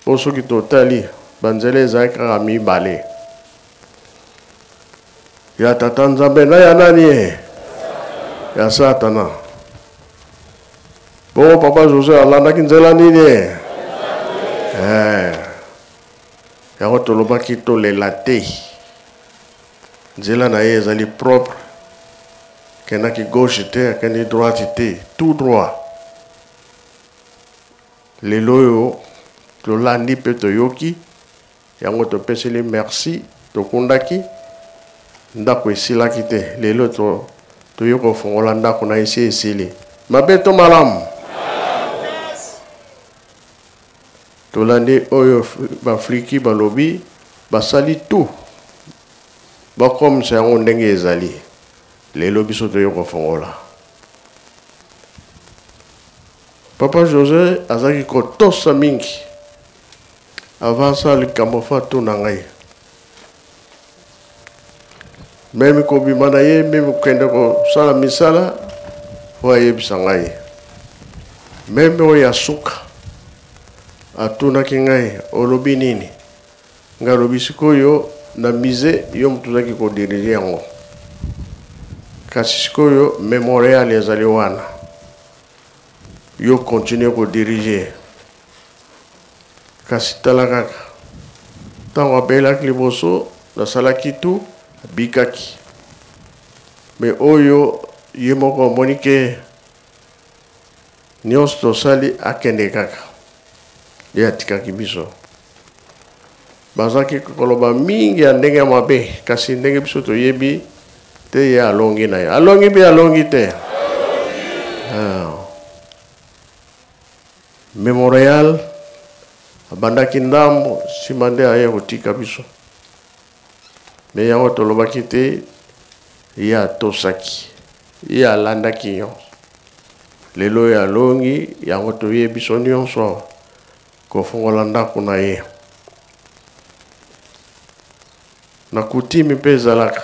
Poso ki totali banzele ezalaki kaka mibale. Ya tata Nzambe na ya nani ye? Ya Satana. Bongo papa José alandaki nzela nini ye? Yango tolobaki tolela te. Nzela na ye ezali propre. Kenaki gauche te, akeni droite te, tout droit. Lelo yo tolandi pe toyoki. Yango topeseli merci, tokundaki. Ndako esilaki te. Lelo toyoko fongola ndako na esi esili. Mabe to malamu. Tolandi oyo bafriki balobi basali tout. Bakom se yango ndenge ezali. Lelo biso toyoko fongola. Papa José azaki kotosa mingi. Avant ça likambo fa to na ngai. Même ko bimana ye, même kende ko sala misala wa yebisa ngai. Même o ya suka atuna ki ngai olobi nini. Nga lobi sikoyo na mise yo mutuzaki ko dirige yango. Kasi sikoyo Memorial ezali wana. Yo continue ko dirige. Kasi talakaka. Tango abelaki liboso na salaki tu bikaki. Me oyo ye moko monike nyonso tosali akende kaka. Ye atikaki biso. Bazaki koloba mingi ya ndenge mabe. Kasi ndenge biso toyebi te ye alongi na ye. Alongi bi alongi te. Memorial abandaki ndambo simande aye kotika biso. Me yango tolobaki te ye atosaki. Ye alandaki nyonso. Lelo ya longi yango toye biso nyonso kofongola ndako na ye. Na kutimi mpe ezalaka.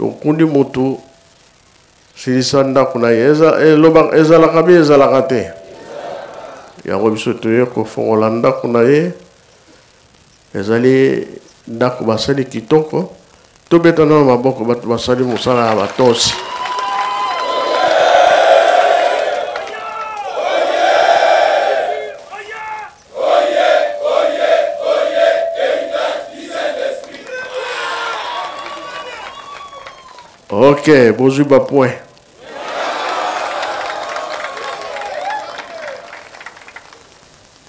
Okundi mutu silisa ndako na ye ezalaka bi ezalaka te. Yango biso toye kofongola ndako na ye. Ezali ndako basali kitoko. Tobeta na maboko bato basali musala ya batosi. Ok, bonjour ba point.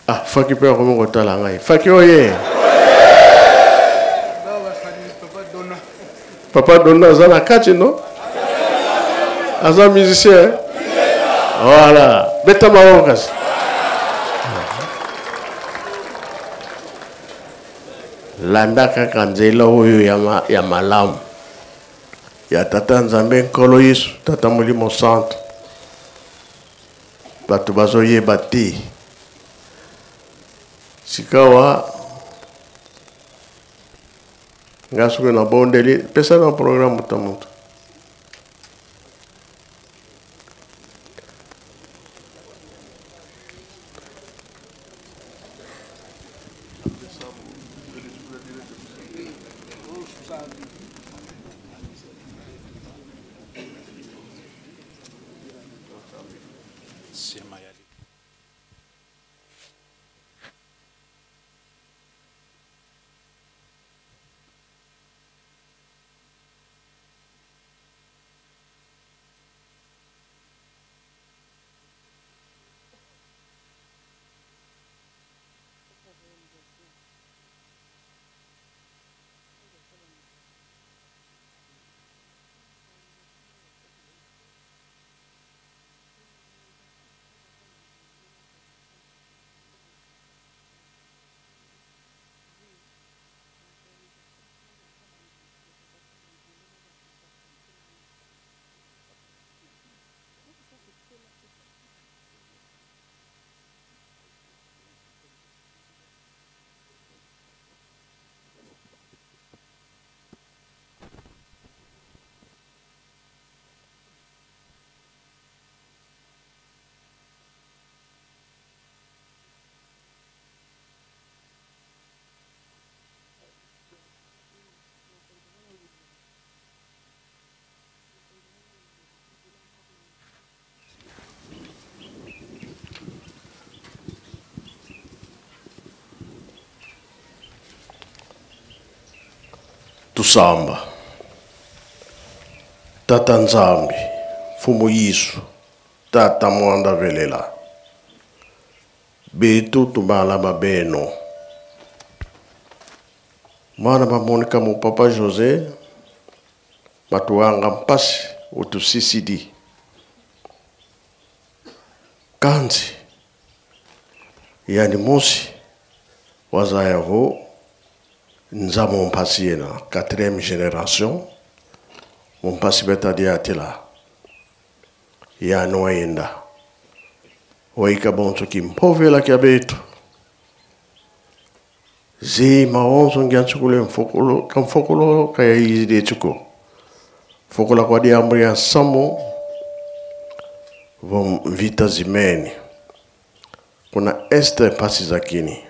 Ah, Faki pe ko mo tala ngai. Faki oye. Papa Donna azana kati no? Aza musicien. Voilà, beta maokas. Landa kaka nzela oyo ya malamu. Ya tata Nzambe nkolo Yesu, tata Molimo Santo. Bato bazoyeba te. Sikawa ngasuke na bondeli pesa na programme tamuntu. Tusamba. Tata Nzambi, Fumu Yisu, Tata Mwanda Velela. Betu Tumala Babeno. Mana Monica mon papa José, Matuanga Mpasi, Utu Sisidi. Kanzi, Yani Mosi, Wazayavo, Nzamo Mpasi Yena, 4e génération. Mon pasi beta dia tila ya noenda waika bonso kimpovela kia betu zi maonzo ngianchukule mfokolo kaya izi de chuko fokola kwa dia amri ya samo vom vita zimeni kuna este pasi zakini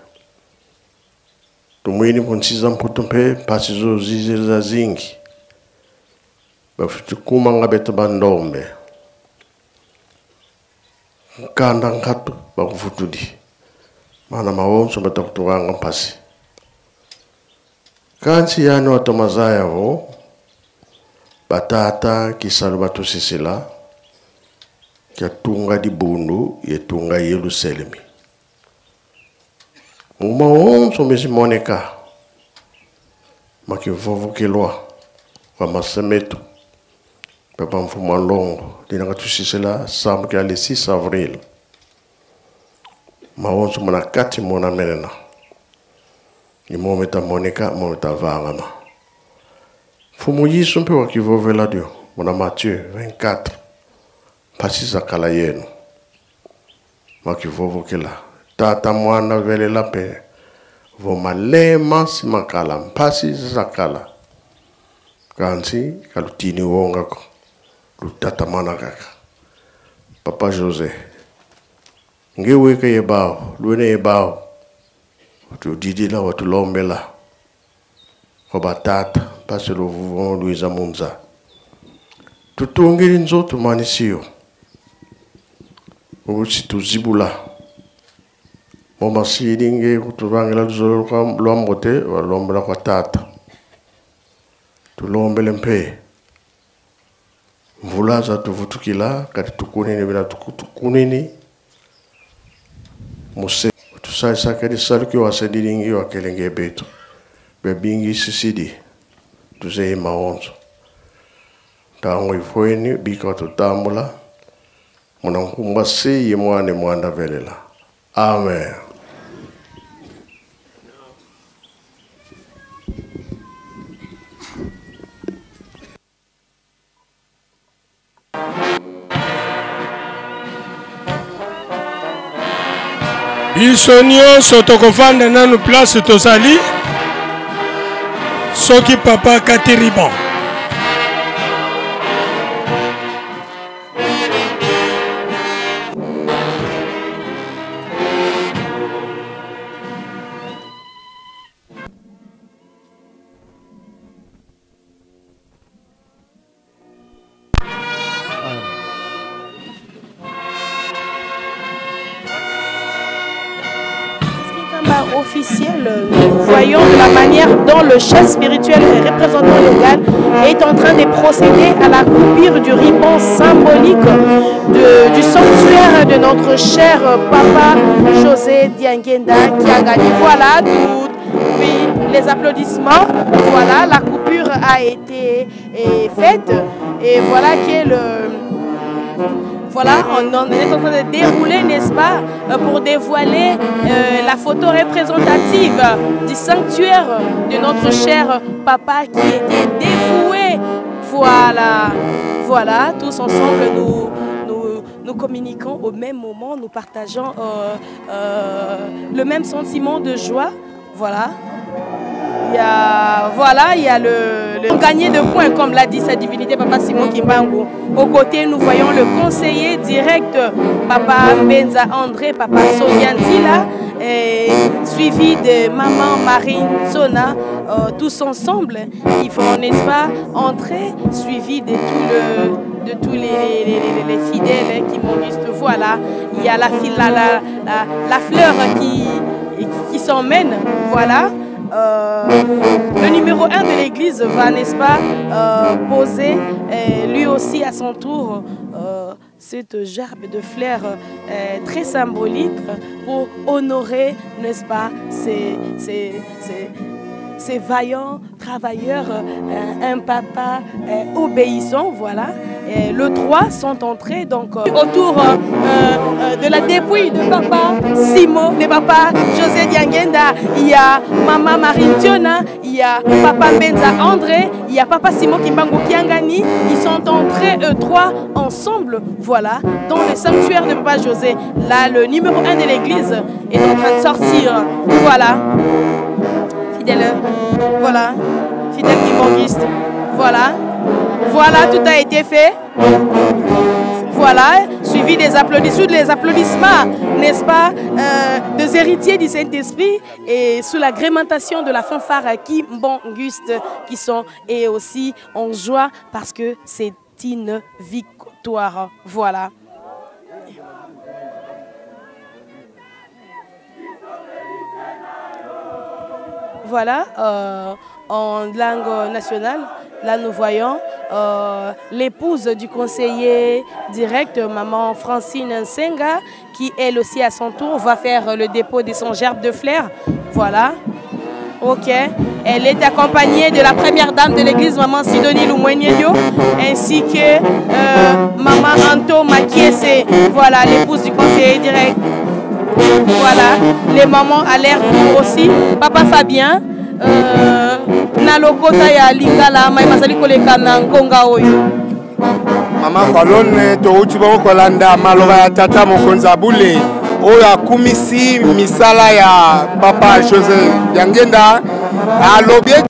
tumwini ponsiza mputumpe pasi zo zizi za zingi bafutukuma ngabeto bandombe kanda ngatu bakufutudi mana mawonso batakutuanga mpasi kansi yano atomazaya ho batata kisalu batusisila kia tunga di bundu yetunga Yerusalemi mawonso mesimoneka makivovu kilwa kwa masemetu Papa Mfuma Longo, dinanga tusisela sambu kia le 6 avril. Mawonso manakati mona menena. Ni mometa Monica, mometa vangama. Fumu Yisu mpe wakivovela dio, mona Matthieu 24. Pasisa kala yenu. Wakivovo kila. Tata Mwanda Velela pe. Voma lema simakala, mpasi zakala. Kansi kalutini wonga ko. Tata mana kaka. Papa José. Ngewe ke yebao. Luene yebao. Tu didi la watu lombela. Koba tata. Pase lo vuvon Louisa Munza. Tutungiri nzoto manisio. Uchi tuzibula. Moma siringe kutuvangela tuzolo kwa lombote. Walombela kwa tata. Tulombele mpe. Mvula za tuvutukila kati tukunini bila tukunini muse tusai sakadi saluki wa sedilingi wa kelenge beto bebingi sisidi tuzei maonzo tango ifoeni bika tutambula mwanankumba si yemwane Mwanda Velela. Amen. Bisonio sotokofanda nanu place tozali soki papa Kateriban. Officiel, nous voyons la manière dont le chef spirituel et représentant légal est en train de procéder à la coupure du ruban symbolique du sanctuaire de notre cher papa José Diangenda qui a gagné. Voilà, puis les applaudissements. Voilà, la coupure a été faite et voilà que voilà, on est en train de dérouler, n'est-ce pas, pour dévoiler la photo représentative du sanctuaire de notre cher papa qui était dévoué. Voilà, voilà, tous ensemble nous communiquons au même moment, nous partageons le même sentiment de joie. Voilà. Il y a le gagné de points, comme l'a dit sa divinité, Papa Simon Kimbangu. Au côté, nous voyons le conseiller direct, Papa Benza André, Papa Soyanzila, suivi de Maman Marine Sona, tous ensemble. Ils font, n'est-ce pas, entrer, suivi de tous les fidèles qui m'ont juste. Voilà, il y a la fleur qui s'emmène, voilà. le numéro 1 de l'église va, n'est-ce pas, poser lui aussi à son tour cette gerbe de fleurs très symbolique pour honorer, n'est-ce pas, ces vaillants travailleurs, un papa obéissant, voilà. Et le 3 sont entrés donc autour de la dépouille de papa Simon, de papa José Diangenda. Il y a maman Marine Tiona, il y a papa Benza André, il y a papa Simon Kimbango Kiangani. Ils sont entrés eux trois ensemble, voilà, dans le sanctuaire de papa José. Là, le numéro 1 de l'église est en train de sortir, voilà. Fidèle, voilà, fidèle kimbanguiste, voilà. Voilà, tout a été fait. Voilà, suivi des applaudissements, n'est-ce pas, des héritiers du Saint-Esprit et sous l'agrémentation de la fanfare kimbanguiste qui sont et aussi en joie parce que c'est une victoire. Voilà. Voilà, en langue nationale, là nous voyons l'épouse du conseiller direct, maman Francine Nsenga, qui elle aussi à son tour va faire le dépôt de son gerbe de fleurs. Voilà, ok. Elle est accompagnée de la première dame de l'église, maman Sidonie Lumwenyeyo, ainsi que maman Anto Makiese, voilà, l'épouse du conseiller direct. Voilà, les mamans à l'air aussi, papa Fabien, Nalokota ya Lingala, Maïmazali Koleka Ngonga Oyo. Maman Falone, Touti Kolanda, Maloba ya Tata Mokonza Boule, Oya Kumisi, Misala ya Papa José Diangenda, Alobie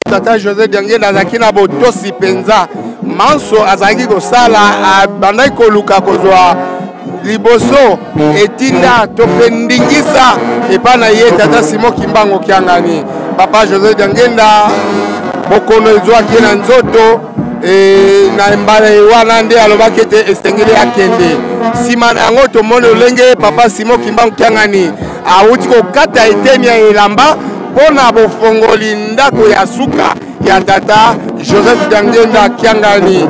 Tata José Diangenda, Zakina Botosi Penza, Manso Azaki Gosala, Bandai Koluka Kozwa. Liboso etinda topendingisa epana ye Tata Simon Kimbango Kiangani papa José Diangenda bokono ezwaki na nzoto na mbale wana nde alobaki ete estengeli akende sima yango tomoni olenge papa Simon Kimbango Kiangani awuti kokata eteni ya elamba mpona bofongoli ndako ya suka ya Tata Joseph Diangenda Kiangani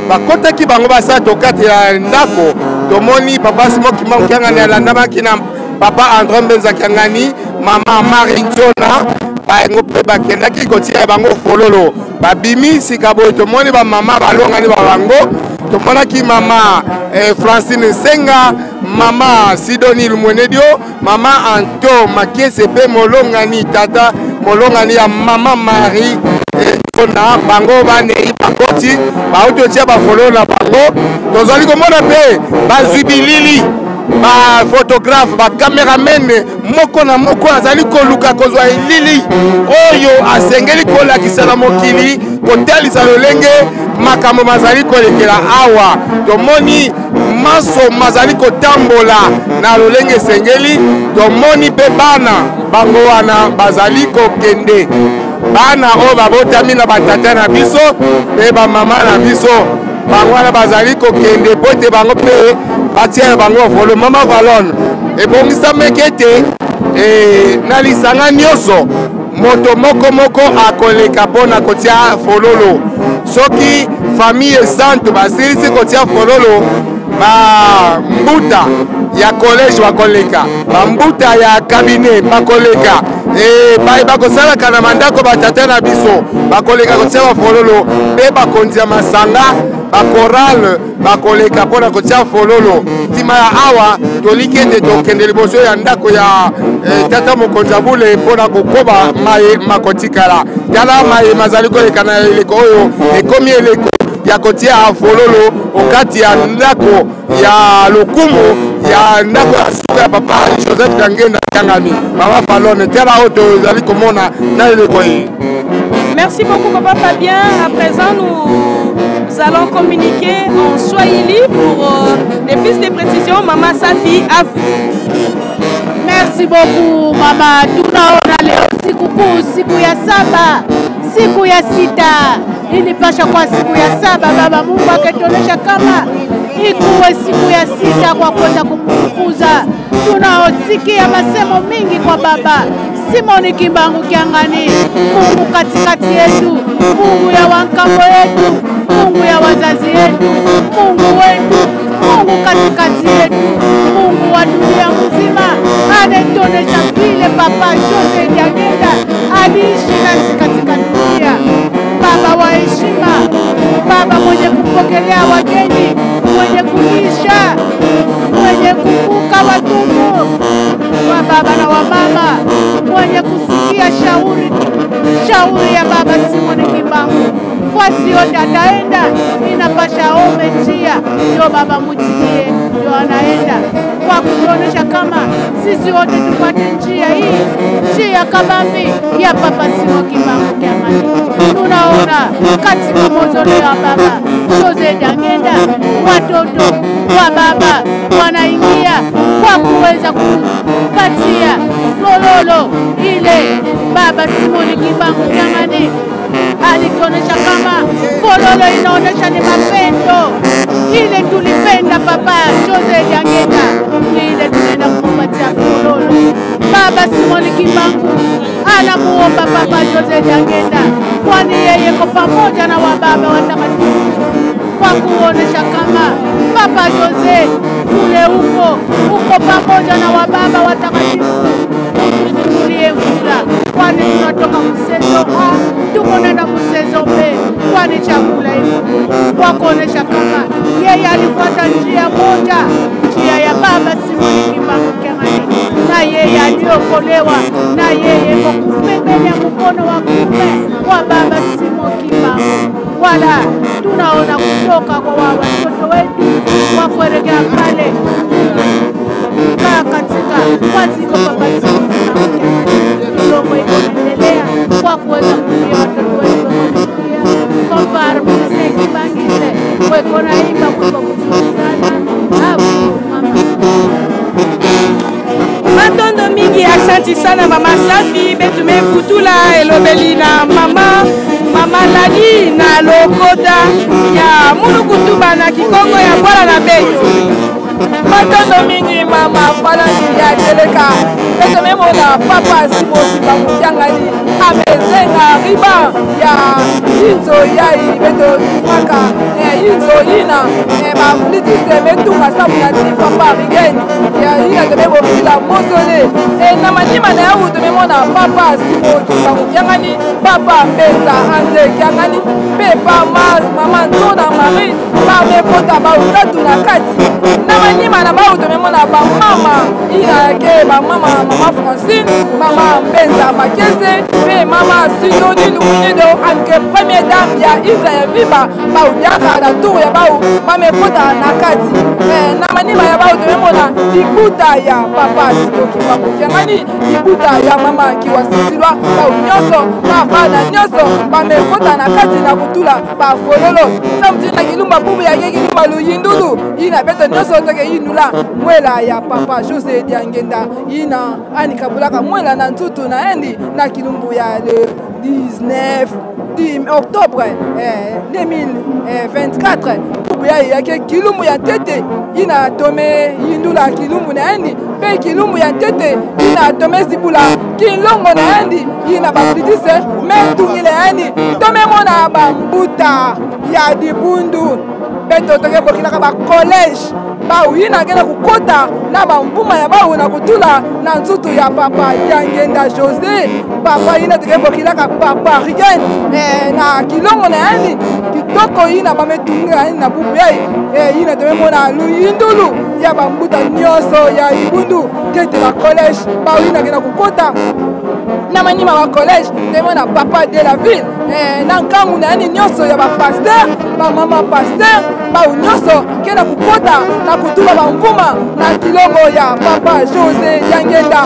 bakotaki bango basa tokati ya ndako tomoni papa Simon Kimbango Kiangani alandamaki na papa André Mbenza Kiangani mama Marine Tiona bango mpe bakendaki kotia bango fololo babimi sika boye tomoni bamama balongani babango tomonaki mama Francine Nsenga mama Sidonie Lumwenedio mama Anto Makiese mpe molongani tata molongani ya mama Marie na bango banei bakoti bauto tia bafolo na bango tozali komona mpe bazibilili ba photographe ba cameraman moko na moko azali koluka kozwa elili oyo asengeli kolakisa na mokili kotalisa lolenge makambo mazali kolekela awa tomoni maso mazali kotambola na lolenge esengeli tomoni mpe bana bango wana bazali kokende bana o babotami na batata na biso pe ba mama na biso bango wana bazali kokende po ete bango mpe batia bango folo mama Valone ebongisameki ete na lisanga nyonso moto moko akoleka mpona kotia fololo soki famille sante basilisi kotia fololo bambuta ya collège bakoleka bambuta ya cabinet bakoleka bakosalaka na mandako batata na biso bakoleka kotia bafololo mpe bakonzi ya masanga bakorale bakoleka mpona kotia fololo ntima ya awa toliki ete tokende liboso ya ndako ya tata mokonzi ya bule mpona kokoba maye makotikala tala maye mazali koleka na eleko oyo ekomi eleko ya kotia fololo okati ya ndako ya lokumu ya ndako ya suka ya papa Joseph Diangenda Kiangani mama Falone tela oto ezali komona na eleko yi. Merci beaucoup papa Fabien. À présent nous allons communiquer en Swahili pour des pistes de précision. Maman Safi, à vous. Merci beaucoup mama. Tunaona leo siku ya saba, siku ya sita. Ilipasha kwa siku ya saba, baba Mungu akatuonesha kama ikuwe siku ya sita kwa kwenda kumtukuza. Tunaosikia masemo mingi kwa baba, Simoni Kimbangu Kiangani, Mungu katikati yetu, Mungu ya wankambo yetu, Mungu ya wazazi yetu, Mungu wetu, Mungu katikati yetu, Mungu wa dunia mzima, anatuonesha vile Papa Jose Diangenda aliishi nasi katika dunia. Baba wa heshima, Baba mwenye kupokelea wageni, mwenye kulisha, mwenye kuvuka watumwa wa baba na wa mama, mwenye kusikia shauri ya Baba Simoni Kimbangu. Fasi yote ataenda, inapasha ome njia, ndio Baba mutikie, ndio anaenda kwa kutuonesha kama sisi wote tupate njia hii, njia kabambi ya Papa Simoni Kimbangu Kiangani. Tunaona katika mozole ya Baba Jose Diangenda, watoto wa Baba wanaingia kwa kuweza kupatia fololo ile Baba Simoni Kimbangu Kiangani alituonesha kama fololo inaonesha ni mapendo. Ile tulipenda Papa Jose Diangenda, ile tunaenda kumpatia fololo. Baba Simoni Kimbangu anamuomba Papa Jose Diangenda, kwani yeye ko pamoja na wababa watakatifu, kwa kuonesha kama Papa Jose kule uko pamoja na wababa watakatifu. Tusimulie kula, kwani tunatoka msezo A tuko nenda msezo B, kwani chakula hicho, kwa kuonesha kama yeye alifuata njia moja, njia ya Baba Simoni Kimbangu Kiangani, na yeye aliokolewa, na yeye kwa kupembelea mkono wa kuume wa Baba Simoni Kimbangu. Wala tunaona kutoka kwa watoto wetu wa kuelekea pale katika waziko Papa Simoni Kimbangu Kiangani. Tulongo ikuendelea kwa kuweza kulia watoto wetu kwa mfano msiseki bangile wekona imba kwa kuzuri sana hapo mama. Matondo mingi, asanti sana Mama Safi, betume futula elobelina mama Lali na lokota ya munu kutuba na kikongo ya bwala na beyo. Matondo mingi Mama Falandi ya teleka, betume mona Papa Simoni Kimbangu Kiangani amezenga riba ya yinzo yai beto maka yinzo yina mafuliti semetu masabu na ti Papa rigeni ya yina temebo bila mosole na manima na yawu tememona Papa Simoni Kimbangu Kiangani, Papa Mbeza Andre Kiangani, Pepa Mama Nzona Marie ba mepota ba utatu na kati na manima na ba tememona ba mama ina ke ba mama Francine, Mama Mbeza Makese, pe Mama Sinoni Lumido anke première dame ya Israel Viva ba udiaka na tour ya ba mepota na kati na manima ya ba tememona ikuta ya Papa Simoni Kimbangu Kiangani, ikuta ya Mama Kiwasisilwa ba unyoso ba bana nyoso ba mepota na kati na kutula ba fololo samti na kilumba bubu ya kilumba luyindulu ina beto nyoso toke inula mwela ya Papa Jose Diangenda ina anikabulaka mwela na ntutu na endi na kilumbu ya le 19 octobre 2024 buya yake kilumbu ya tete ina tome indula kilumbu na endi pe kilumbu ya tete ina tome sibula kilongo na endi ina bapritise metungile endi tome mona bambuta ya dibundu beto toke bokilaka ba college bau yina ngena kukota na bambuma ya bau na kutula na nzutu ya Papa Diangenda Jose. Papa yina tukebokilaka Papa Rigen na kilongo na yani kitoko yina bametunga yani na bubu yina tememona luyindulu ya bambuta nyoso ya ibundu tete la college bau yina ngena kukota na manima wa college temona Papa de la ville na nkangu na yani nyoso ya ba pasteur ba mama pasteur bau nyoso kena kukota na kutula bambuma na kilongo ya Papa Jose Diangenda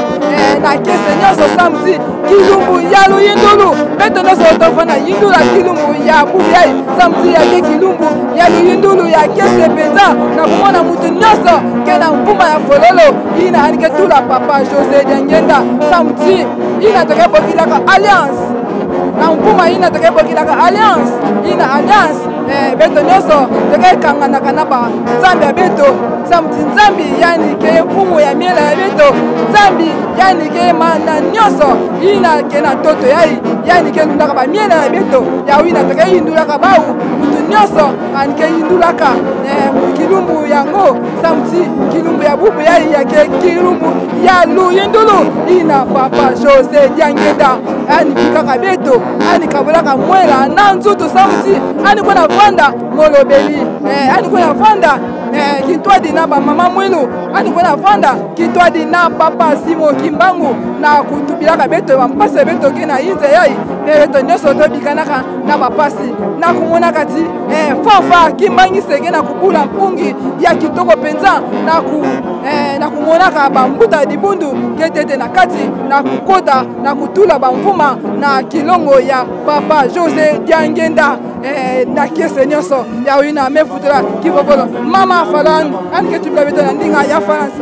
na kese nyoso samedi kilumbu ya luyindulu beto nyoso tofana yindula kilumbu ya buyai samedi ya kilumbu ya luyindulu ya kese peza na kumona mutu nyoso kena mbuma ya fololo ina hanike tula Papa Jose Diangenda samedi ina tokebokilaka alliance na mbuma ina tokebokilaka alliance ina alliance beto nyonso tokekanganaka na banzambe ya beto samuti nzambi yani ke mfumu ya miela ya beto nzambi yani ke mana nyonso ina ke na toto yai yani ke ndulaka bamiela ya beto ya wina toke yindulaka bau mutu nyonso ani ke yindulaka kilumbu yango samuti kilumbu ya bubu yai ya ke kilumbu ya luyindulu ina papa José Diangenda ani bikaka beto ani kabulaka mwela na nzutu samuti ani kona vanda molobeli ani kona vanda kitwadi na mama mwilu ani kona vanda kitwadi na papa Simo Kimbangu na kutubilaka beto bampase beto ke na inze yai beto nyonso tobikanaka na bapasi na kumona kati fafa Kimbangi seke na kubula mpungi ya kitoko penza na kumonaka bambuta dibundu ketete na kati na kukota na kutula bamvuma na kilongo ya papa José Diangenda na kiese nyonso ya wina mefutula kivovolo mama falan anike tubila beto na ndinga ya France.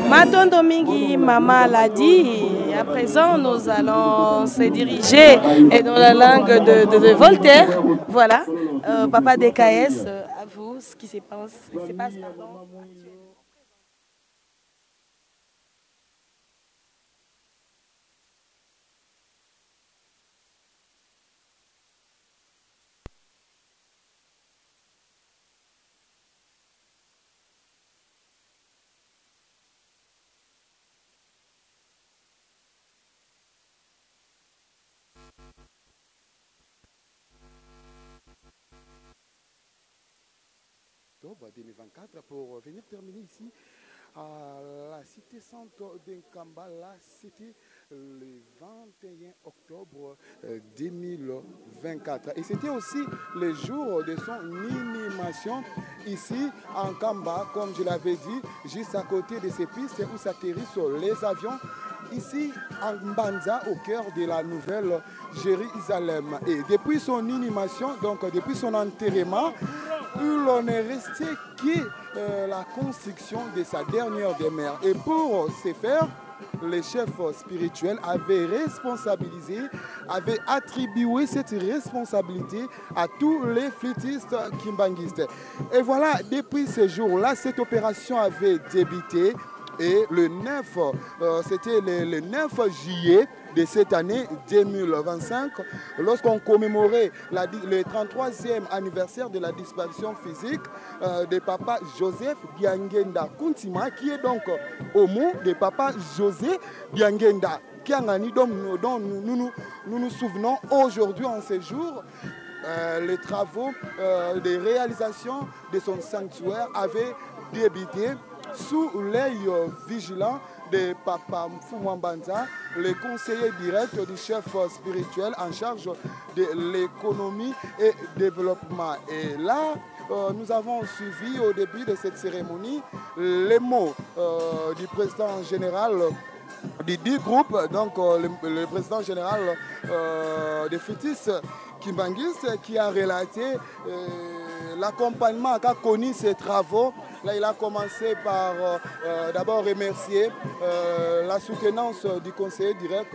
Matondo mingi mama l'a dit. À présent, nous allons se diriger dans la langue de Voltaire. Voilà, papa DKS, à vous ce qui se passe. Octobre 2024 pour venir terminer ici à la cité centre d'Nkamba. Là, c'était le 21 octobre 2024. Et c'était aussi le jour de son inhumation ici à Nkamba, comme je l'avais dit, juste à côté de ces pistes où s'atterrissent les avions. Ici, à Mbanza, au cœur de la nouvelle Jérusalem. Et depuis son inhumation, donc depuis son enterrement, l'on est resté la construction de sa dernière demeure. Et pour ce faire, les chefs spirituels avaient responsabilisé, avaient attribué cette responsabilité à tous les flûtistes kimbanguistes. Et voilà, depuis ce jour-là, cette opération avait débuté. Et le 9, c'était le 9 juillet de cette année 2025, lorsqu'on commémorait le 33e anniversaire de la disparition physique de papa Joseph Diangenda Kuntima, qui est donc au mot de papa José Diangenda Kiangani, dont nous nous souvenons aujourd'hui en ce jour. Les travaux de réalisation de son sanctuaire avaient débuté sous l'œil vigilant de Papa Mfumwambanza, le conseiller direct du chef spirituel en charge de l'économie et développement. Et là, nous avons suivi au début de cette cérémonie les mots du président général du dit groupe, donc le président général des Fétis Kimbanguistes, qui a relaté l'accompagnement qu'a connu ces travaux. Là, il a commencé par d'abord remercier la soutenance du conseiller direct,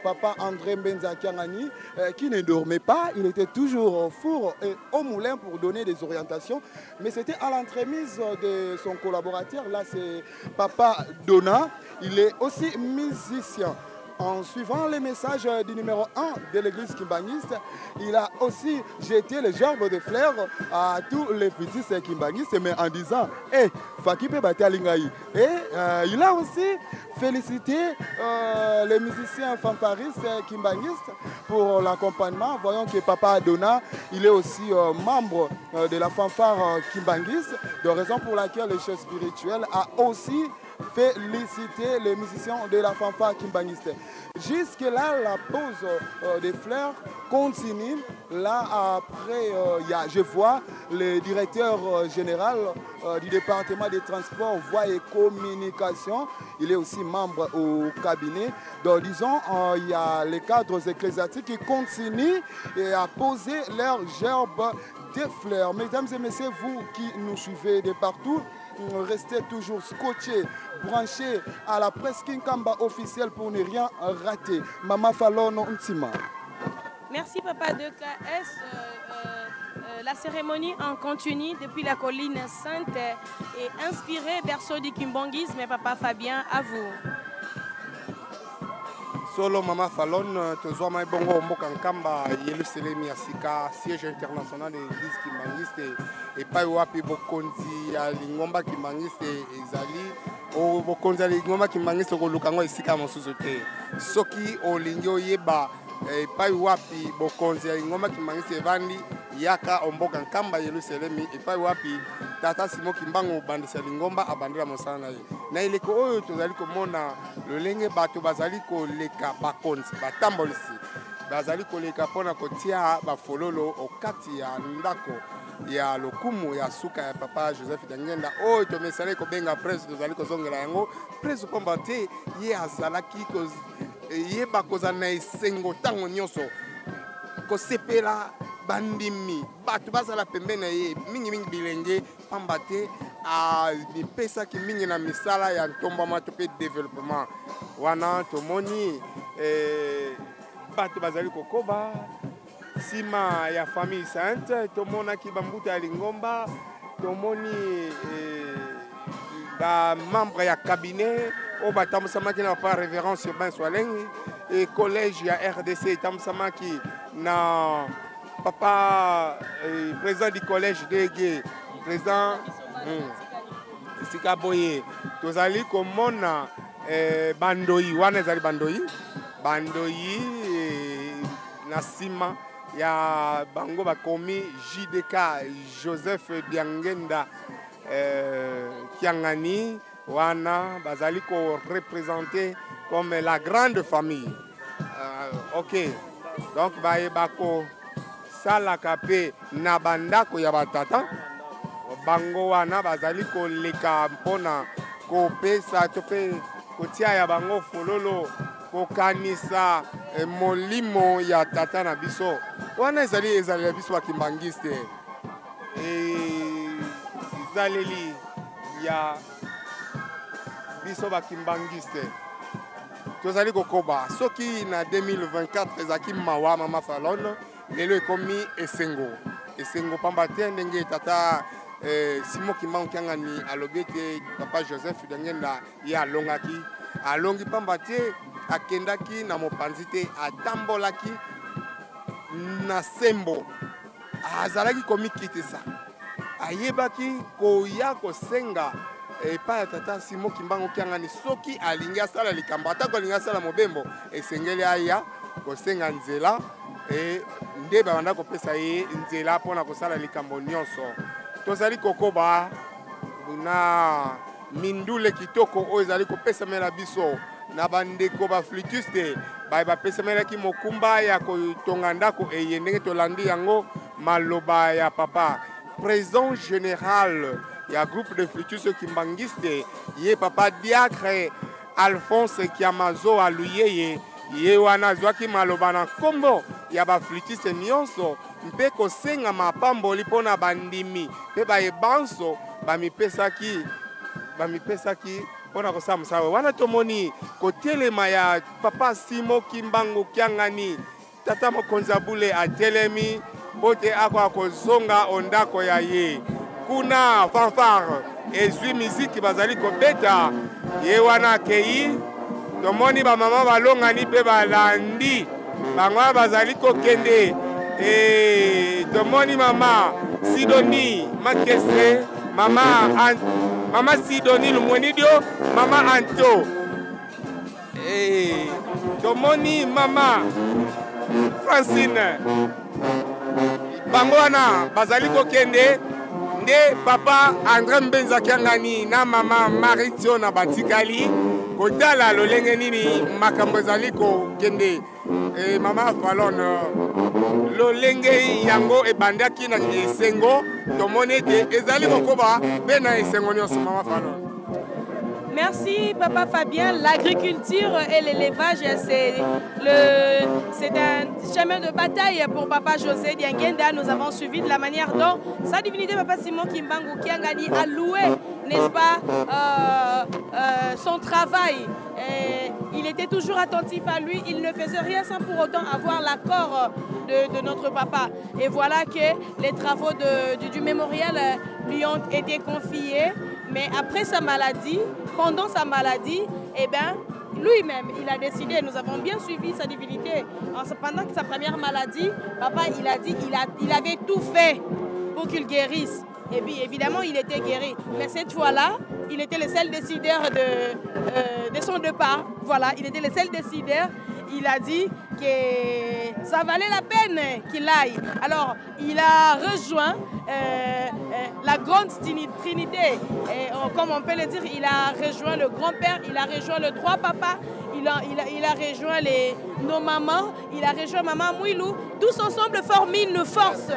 papa André Mbenza Kiangani, qui ne dormait pas. Il était toujours au four et au moulin pour donner des orientations. Mais c'était à l'entremise de son collaborateur. Là, c'est papa Dona. Il est aussi musicien. En suivant les messages du numéro 1 de l'église kimbanguiste, il a aussi jeté le gerbe de fleurs à tous les petits kimbanguistes, mais en disant « Eh, Fakipe Batalingaï ». Et il a aussi félicité les musiciens fanfaristes kimbanguistes pour l'accompagnement. Voyons que Papa Adona, il est aussi membre de la fanfare kimbanguiste, de raison pour laquelle le chef spirituel a aussi féliciter les musiciens de la fanfare kimbanguiste. Jusque-là, la pose des fleurs continue. Là, après, je vois le directeur général du département des transports, voies et communications. Il est aussi membre au cabinet. Donc, disons, il y a les cadres ecclésiastiques qui continuent à poser leurs gerbes de fleurs. Mesdames et messieurs, vous qui nous suivez de partout, restez toujours scotchés, branchés à la presse Kinkamba officielle pour ne rien rater. Mama Falon Ntima. Merci Papa DKS. La cérémonie en continue depuis la colline Sainte et inspirée berceau du kimbongisme. Papa Fabien, à vous. Solo Mama Falon, tozoma bongo mboka nkamba Yerusalem ya sika siège international de l'église kimbangiste et pas wapi bokonzi ya lingomba kimbangiste ezali o bokonzi ya lingomba kimbangiste ko lukango esika mosusu te soki olingi oyeba pas wapi bokonzi ya lingomba kimbangiste evandi yaka omboka nkamba Yerusalem et pas wapi tata Simo Kimbangu bandisa lingomba abandela mosala na ye na ileko oyo tozali komona lolenge bato bazali koleka bakonzi batambolisi bazali koleka mpona kotia bafololo okati ya ndako ya lokumu ya suka ya papa Joseph Diangenda oyo tomesali kobenga presse tozali kozongela yango presse pamba te ye azalaki yeba kozala na esengo ntango nyonso kosepela bandimi bato bazala pembeni na ye mingi bilenge pamba te mipesaki mingi na misala ya ntombama to mpe développement wana tomoni bato bazali kokoba nsima ya famille sainte tomonaki bambuta ya lingomba tomoni bamembre ya cabinet oyo batambusamaki na papa révérence urbain Soalengi e collège ya RDC etambusamaki na papa président du collège DG président Sika Boye tozali komona bandoi wana ezali bandoi na nsima ya bango bakomi JDK Joseph Diangenda Kiangani wana bazali ko représenter comme la grande famille ok donc bayebako salaka pe na bandako ya batata bango wana bazali koleka mpona kopesa to pe kotia ya bango fololo kokanisa molimo ya tata na biso wana ezali ya biso bakimbangiste ezaleli ya biso bakimbangiste tozali kokoba soki na 2024 ezalaki mawa Mama Falon lelo ekomi esengo pamba te ndenge tata Simo Kimbangu Kiangani alobi ete papa Joseph Diangenda ye alongi pamba te akendaki na mopanzi te atambolaki na sembo azalaki komikitisa ayebaki koya kosenga epai ya tata Simo Kimbangu Kiangani soki alingi asala likambo atako alingi asala mobembo esengeli aya kosenga nzela nde babanda kopesa ye nzela mpona kosala likambo nyonso tozali kokoba na mindule kitoko oyo ezali kopesamela biso na bandeko baflutiste bapesamelaki mokumba ya kotonga ndako eye ndenge tolandi yango maloba ya papa président général ya groupe de flutiste kimbangiste ye papa Diacre Alphonse Kiamazo aluyeye ye wana azwaki maloba na nkombo ya baflutiste nyonso mpe kosenga mapamboli mpona bandimi mpe bayebanso bamipesaki mpona kosala mosala wana tomoni kotelema ya papa Simo Kimbangu Kiangani tata mokonzi abule atelemi mpo te akoka kozonga ondako ya ye kuna fanfare ezwi miziki bazali kobeta ye wana akei tomoni bamama balongani mpe balandi bango bazali kokende tomoni mama Sidoni Makese mama Sidoni Lumwenidio mama Anto tomoni mama Francine bango wana bazali kokende nde papa André Mbenza Kiangani na mama Maritio na batikali kotala lolenge nini makambo ezali kokende Mama Falon lolenge yango ebandaki na esengo tomoni ete ezali kokoba mpe na esengo nyonso Mama Falon. Merci Papa Fabien. L'agriculture et l'élevage, c'est un chemin de bataille pour Papa José Diangenda. Nous avons suivi de la manière dont sa divinité Papa Simon Kimbangu Kiangani a loué n'est-ce pas, son travail. Il était toujours attentif à lui, il ne faisait rien sans pour autant avoir l'accord de notre papa. Et voilà que les travaux du mémorial lui ont été confiés, mais après sa maladie, pendant sa maladie, eh bien, lui-même, il a décidé, nous avons bien suivi sa divinité. Pendant sa première maladie, papa, il a dit qu'il avait tout fait pour qu'il guérisse. Et puis évidemment, il était guéri. Mais cette fois-là, il était le seul décideur de son départ. Voilà, il était le seul décideur. Il a dit que ça valait la peine qu'il aille. Alors, il a rejoint la grande Trinité. Et, comme on peut le dire, il a rejoint le grand-père, il a rejoint le trois papas, il a rejoint nos mamans, il a rejoint maman Mouilou. Tous ensemble forment une force.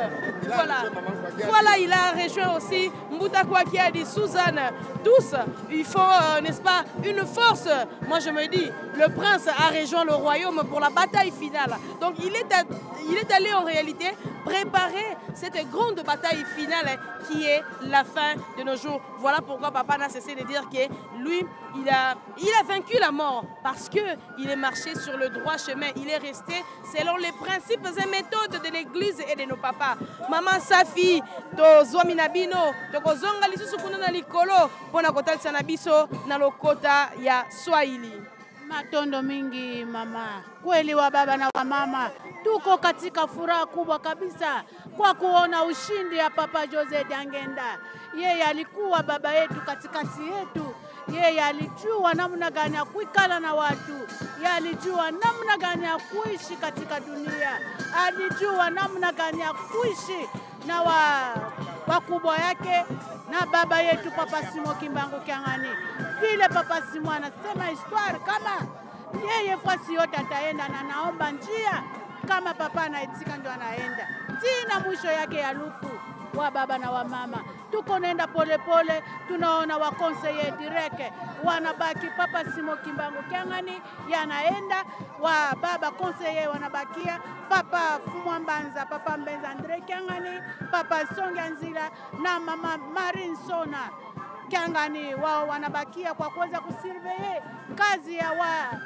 Voilà, il a rejoint aussi Mbouta Kwakiadi, Suzanne. Tous, ils font, n'est-ce pas, une force. Moi, je me dis, le prince a rejoint le royaume pour la bataille finale. Donc, il est allé en réalité préparer cette grande bataille finale qui est la fin de nos jours. Voilà pourquoi papa n'a cessé de dire que lui, il a vaincu la mort parce qu'il est marché sur le droit chemin. Il est resté selon les principes et méthodes de l'église et de nos papas. Maman Safi, to Zwamina Bino, to kozonga lisusu kuna na likolo, pona kotalisa na biso na lokota ya Swahili. Matondo mingi mama, kweli wa baba na wa mama, tuko katika furaha kubwa kabisa kwa kuona ushindi ya Papa Jose Dyangenda. Yeye alikuwa baba yetu katikati yetu. Yeye alijua namna gani ya kuikala na watu. Yeye alijua namna gani ya kuishi katika dunia. Alijua namna gani ya kuishi na wakubwa yake na baba yetu Papa Simo Kimbangu Kyang'ani. Vile Papa Simo anasema histoire kama yeye fasi yote ataenda na naomba njia kama papa anaitika ndio anaenda. Tina mwisho yake ya lufu wa baba na wa mama. Tuko nenda pole pole, tunaona wa conseiller direct wanabaki Papa Simo Kimbangu Kyang'ani yanaenda, wa baba conseiller wanabakia Papa Fumwambanza, Papa Mbenza Andre Kyang'ani, Papa Songa Nzila na mama Marine Sona Kyang'ani, wao wanabakia kwa kuweza kusurveye kazi ya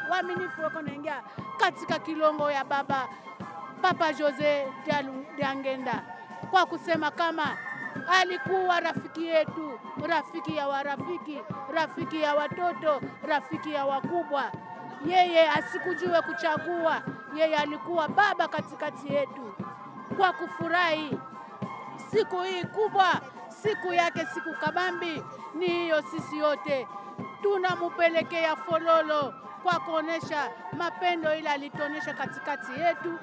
waaminifu wako naingia katika kilongo ya baba Papa Jose Dyangenda, kwa kusema kama alikuwa rafiki yetu, rafiki ya warafiki, rafiki ya watoto, rafiki ya wakubwa. Yeye asikujue kuchagua, yeye alikuwa baba katikati yetu. Kwa kufurahi siku hii kubwa, siku yake, siku kabambi, ni hiyo sisi yote tunamupelekea fololo kwa kuonesha mapendo ile alitonesha katikati yetu.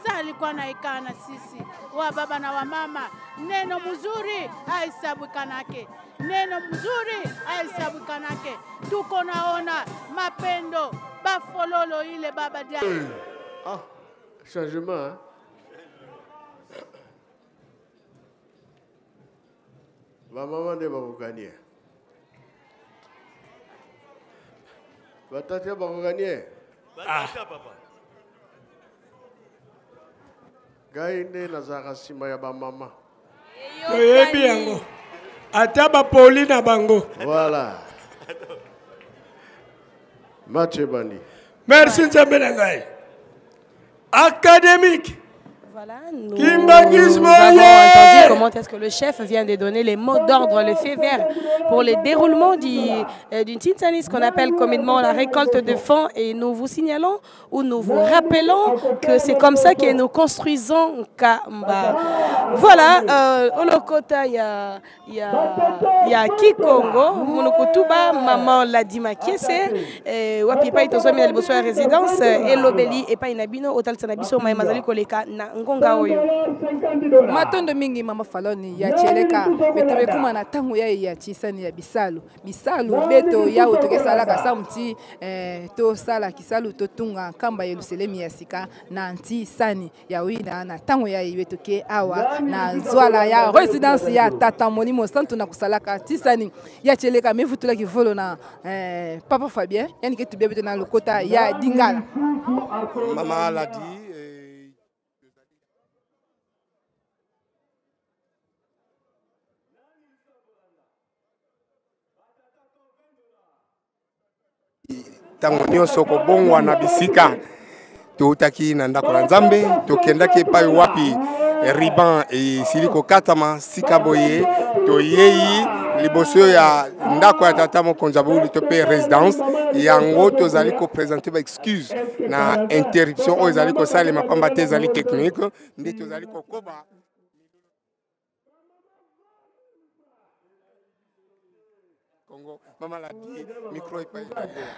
Sasa alikuwa naikana na sisi wa baba na wa mama. Neno mzuri haisabukanake, neno mzuri haisabukanake. Tuko naona mapendo bafololo ile baba dia. Changement, hein? Maman de bakuganie. Batata bakuganie. Batata papa. Gainde nazaka sima ya ba mama. Toyebi yango. Ata ba poli na bango. Voilà. Mathieu Bandi. Merci Nzambe na ngai. Académique. Voilà, nous avons entendu comment est-ce que le chef vient de donner les mots d'ordre, le fait vert pour le déroulement d'une Tintani, ce qu'on appelle communément la récolte de fonds. Et nous vous signalons ou nous vous rappelons que c'est comme ça que nous construisons Kamba. Voilà, au Lokota, il y a Kikongo, Monokutuba, Maman Ladima Kiese, Wapipa Itosomi Albosoa résidence, Elobeli et Painabino, Hotel Sanabiso, Maïmazali Koleka, Matondo mingi mama faloni ya cheleka betebe kuma na tangu ya chisani ya bisalu beto ya utokesala kasamti to sala kisalu to tunga kamba Yerusalemu ya sika na anti sani ya wina na tangu ya ibetoke awa na zwala ya residence ya tata monimo santu na kusalaka tisani ya cheleka mevutula kivolo na Papa Fabien yani ke tubebe na lokota ya Dingala. Maman l'a dit. tango nyonso ko bongwa na bisika toutaki na ndako na Nzambe tokendaki epai wapi riban siliko katama sika boye toyei liboso ya ndako ya tata mokonzi Abuli to pe résidence yango tozali ko présenter ba excuse na interruption oyo ezali ko salema pamba te ezali technique nde tozali ko koba.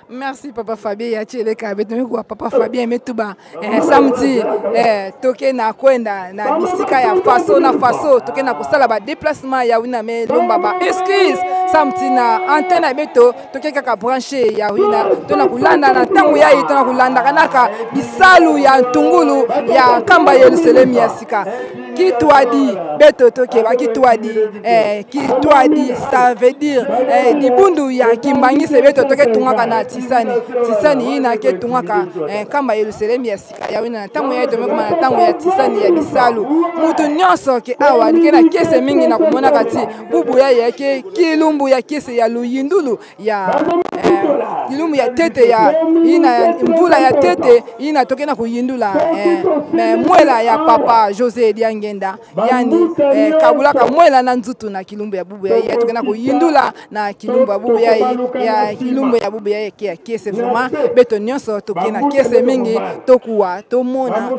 Merci Papa Fabien Yachele Kabetumikwa Papa Fabien Metuba samedi toke na kwenda na bisika ya faso na faso toke na kusala ba déplacement ya wina me lomba ba excuse samedi na antenne beto toke kaka branché ya wina tona kulanda na tangu ya yi tona kulanda kanaka bisalu ya ntungulu ya kamba Yerusalemu ya sika kitwadi beto toke ba kitwadi kitwadi ça veut dire dibundu ya kimbangi sebeto toke tungaka na tisani ina ke tungaka kamba Yerusalemu ya sika ya wina tangu ya tomeko na tangu ya tisani ya bisalu mutu nyonso ke awa nikena kese mingi na kumona kati bubu ya yake kilumbu ya kese ya luyindulu ya kilumbu ya tete ya ina mvula ya tete ina toke na kuyindula mwela ya papa José Diangenda yani kabulaka mwela na nzutu na kilumbu ya bubu ya toke na kuyindula na kilumbu ya bubu ya kilumbu ya bubu ya kese vraiment beto nyonso toke na kese mingi tokuwa tomona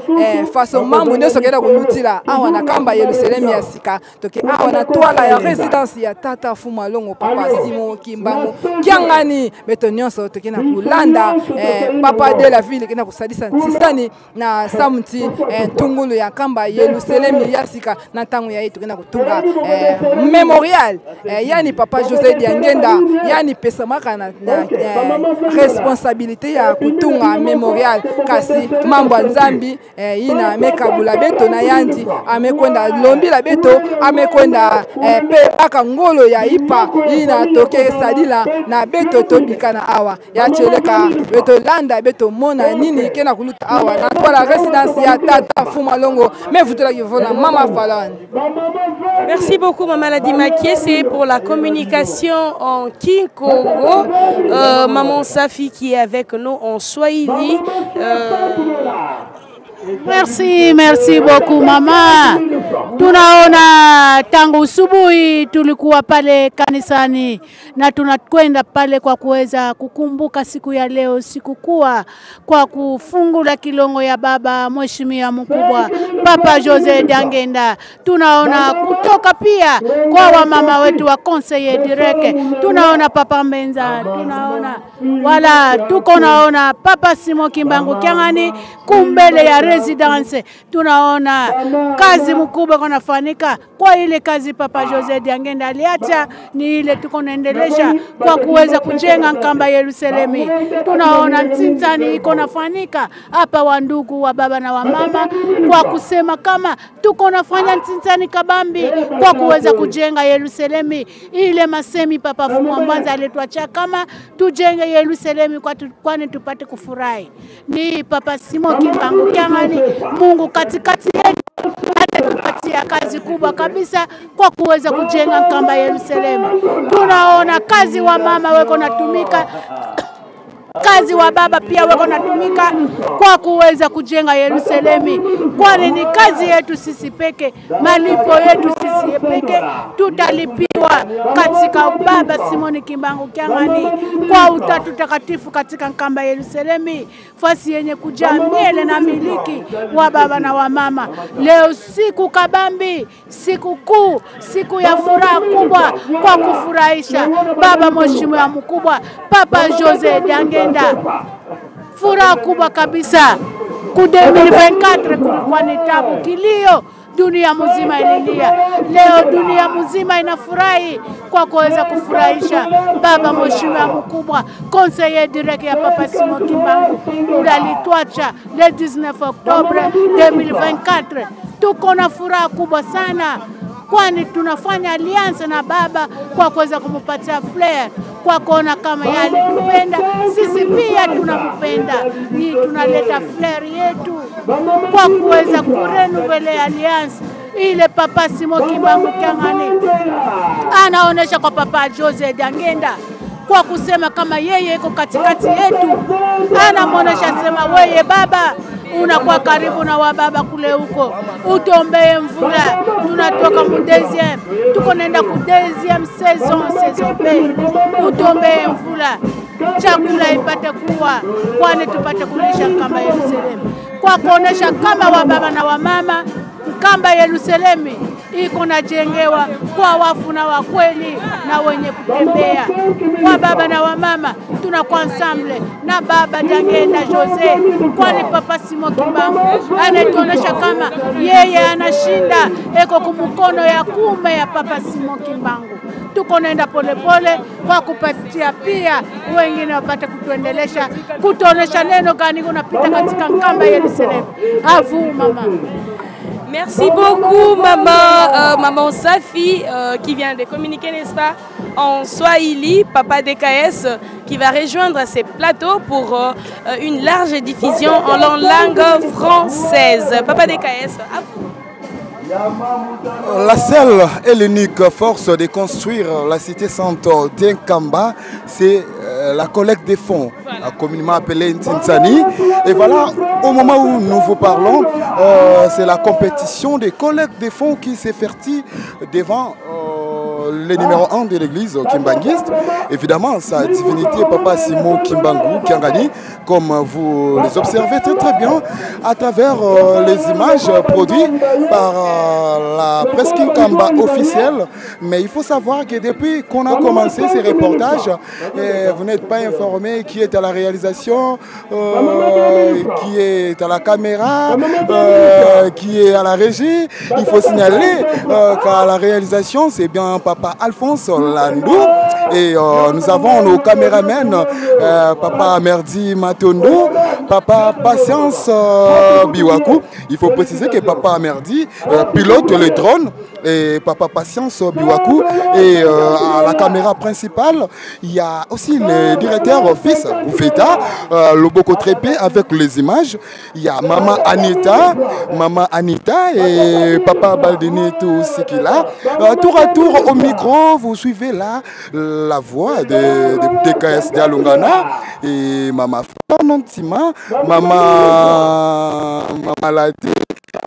façon mambo nyonso kenda kulutila awa na kamba Yerusalemu ya sika toke awa na toala ya résidence ya tata Fuma Longo papa Simo Kimbangu kiangani beto nyonso toke na kulanda papa de la ville kenda kusadisa tisani na samti tungulu ya kamba Yerusalemu ya sika na tangu ya toke na kutunga memorial yani papa José Diangenda yani pesa maka na responsabilité ya kutunga memorial kasi mambo Nzambi ina mekabula beto na yandi amekwenda lombi la beto amekwenda pe aka ngolo ya ipa ina toke sadila na beto tobikana awa ya cheleka beto landa beto mona nini kena kuluta awa na kwa la résidence ya tata Fuma Longo mais vous la kivola mama Falon. Merci beaucoup Maman Ladi Makie, c'est pour la communication en Kinkongo. Maman Safi qui est avec nous en Swahili. Merci beaucoup mama. Tunaona tangu asubuhi tulikuwa pale kanisani na tunakwenda pale kwa kuweza kukumbuka siku ya leo, siku kuwa kwa kufungula kilongo ya baba mheshimiwa mkubwa Papa José Diangenda. Tunaona kutoka pia kwa wamama wetu wa conseiller direct, tunaona Papa Mbenza, tunaona wala tuko naona Papa Simo Kimbangu Kiangani kumbele ya residence. Tunaona kazi mkubwa kunafanyika kwa ile kazi Papa José Diangenda aliacha, ni ile tuko naendelesha kwa kuweza kujenga kamba Yerusalemu. Tunaona Ntintani iko nafanyika hapa, wa ndugu wa baba na wa mama, kwa kusema kama tuko nafanya Ntintani kabambi kwa kuweza kujenga Yerusalemu. Ile masemi Papa Fuma Mwanza alituacha kama tujenge Yerusalemu kwani tupate kufurahi. Ni Papa Simo Kimbangu Kiangani, Mungu katikati yetu atatupatia kazi kubwa kabisa kwa kuweza kujenga kamba Yerusalemu. Tunaona kazi wa mama weko natumika, kazi wa baba pia wako natumika kwa kuweza kujenga Yerusalemu, kwani ni kazi yetu sisi peke, malipo yetu sisi peke tutalipiwa katika baba Simoni Kimbangu Kiangani kwa utatu takatifu katika kamba Yerusalemu, fasi yenye kujaa miele na miliki wa baba na wa mama. Leo siku kabambi, siku kuu, siku ya furaha kubwa kwa kufurahisha baba mheshimiwa mkubwa Papa José Diangenda. Furaha kubwa kabisa ku 2024 kulikuwa ni tabu, kilio, dunia mzima ililia. Leo dunia mzima inafurahi kwa kuweza kufurahisha baba mheshimiwa mkubwa conseiller direct ya Papa Simo Kimbangu alituacha le 19 Oktobre 2024. Tuko na furaha kubwa sana kwani tunafanya alliance na baba kwa kuweza kumpatia flair, kwa kuona kama yale tupenda sisi pia tunampenda, ni tunaleta flair yetu kwa kuweza kurenouveler alliance ile Papa Simo Kimbangu Kiangani anaonesha kwa Papa José Diangenda kwa kusema kama yeye iko katikati yetu, anamwonyesha sema wewe baba unakuwa karibu na wababa kule huko, utombee mvula. Tunatoka mu deuxième, tuko nenda ku deuxième saison B, utombee mvula, chakula ipate kuwa, kwani tupate kulisha kamba ya Yerusalemu, kwa kuonesha kama wababa na wamama kamba ya Yerusalemu iko najengewa kwa wafu na wakweli na wenye kutembea. Kwa baba na wamama tunakuwa ensemble na baba Diangenda Jose, kwani Papa Simon Kimbangu anatuonesha kama yeye anashinda eko kumukono ya kume ya Papa Simon Kimbangu. Tuko naenda polepole kwa kupatia pia wengine wapate kutuendelesha, kutuonesha neno gani unapita katika kamba ya Yerusalemu. Avu mama. Merci beaucoup, maman Safi, qui vient de communiquer, n'est-ce pas, en Swahili, Papa DKS, qui va rejoindre ces plateaux pour une large diffusion en langue française. Papa DKS, à vous. La seule et l'unique force de construire la cité sainte d'Enkamba, c'est la collecte des fonds, communément appelée Ntinsani. Et voilà, au moment où nous vous parlons, c'est la compétition de collecte des fonds qui s'effectue devant le numéro 1 de l'église kimbanguiste. Évidemment, sa divinité Papa Simon Kimbangu Kiangani, comme vous les observez très bien à travers les images produites par la presse Kinkamba officielle. Mais il faut savoir que depuis qu'on a commencé ces reportages, vous n'êtes pas informé qui est à la réalisation, qui est à la caméra, qui est à la régie. Il faut signaler qu'à la réalisation, c'est bien Papa Alphonse Landou, et nous avons nos caméramens, Papa Merdi Matondo, Papa Patience Biwaku. Il faut préciser que Papa Merdi pilote le drone, et Papa Patience Biwaku, et à la caméra principale, il y a aussi le directeur fils Boufeta, Loboko Trépé avec les images. Il y a Maman Anita et Papa Baldini tout ce qu'il a. Tour à tour au micro, vous suivez là la voix de DKS Dialungana et Maman Fernandima, Maman Lati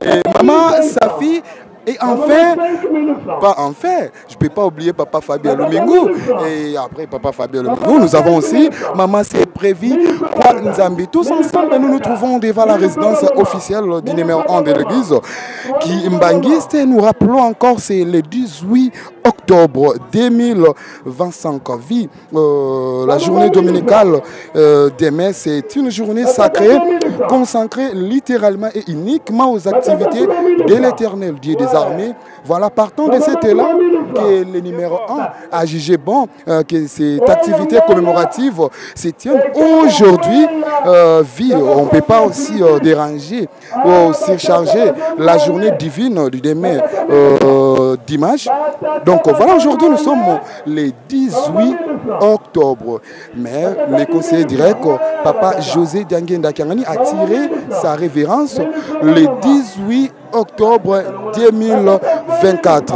et Maman Safi. Et enfin, je ne peux pas oublier Papa Fabien Lomingo. Et après Papa Fabien Lomingo, nous avons aussi Maman C'est Prévu pour Nzambi. Tous ensemble, nous nous trouvons devant la résidence officielle du numéro 1 de l'église qui Mbanguiste. Et nous rappelons encore, c'est le 18 octobre 2025. La journée dominicale demain, c'est une journée sacrée, consacrée littéralement et uniquement aux activités de l'éternel Dieu des armées. Voilà, partant de cet élan que le numéro 1 a jugé bon que cette activité commémorative se tienne aujourd'hui. On ne peut pas aussi déranger ou surcharger la journée divine du demain dimanche. Donc voilà, aujourd'hui nous sommes le 18 octobre. Mais le conseiller direct, Papa José Diangenda Kiangani, a tiré sa révérence le 18 octobre 2024.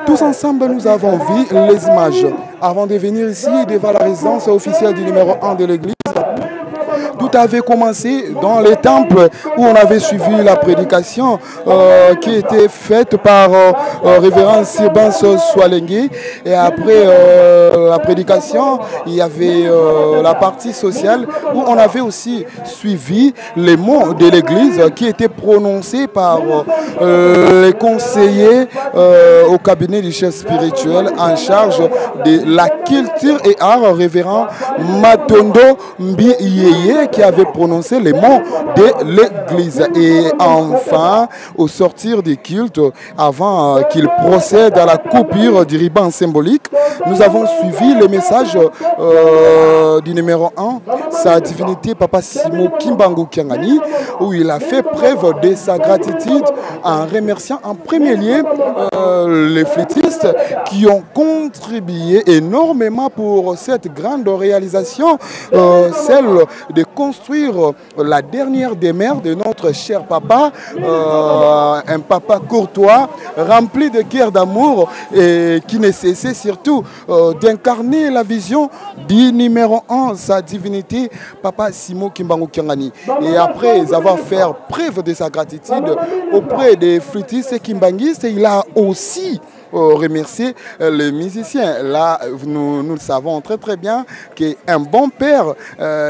Tous ensemble, nous avons vu les images. Avant de venir ici, devant la résidence officielle du numéro 1 de l'église, tout avait commencé dans les temples où on avait suivi la prédication qui était faite par révérend Sirban Swalengui. Et après la prédication, il y avait la partie sociale où on avait aussi suivi les mots de l'église qui étaient prononcés par les conseillers au cabinet du chef spirituel en charge de la culture et art, révérend Matondo Mbiyeye, qui avait prononcé les mots de l'église. Et enfin, au sortir des cultes, avant qu'il procède à la coupure du ruban symbolique, nous avons suivi le message du numéro 1, sa divinité Papa Simon Kimbangu Kiangani, où il a fait preuve de sa gratitude en remerciant en premier lieu les flûtistes qui ont contribué énormément pour cette grande réalisation, celle de construire la dernière demeure de notre cher papa, un papa courtois, rempli de cœur d'amour et qui ne cessait surtout d'incarner la vision du numéro 1, sa divinité, Papa Simon Kimbangu Kiangani. Et après avoir fait preuve de sa gratitude auprès des flûtistes kimbanguistes, il a aussi remercier les musiciens. Là, nous le savons très très bien qu'un bon père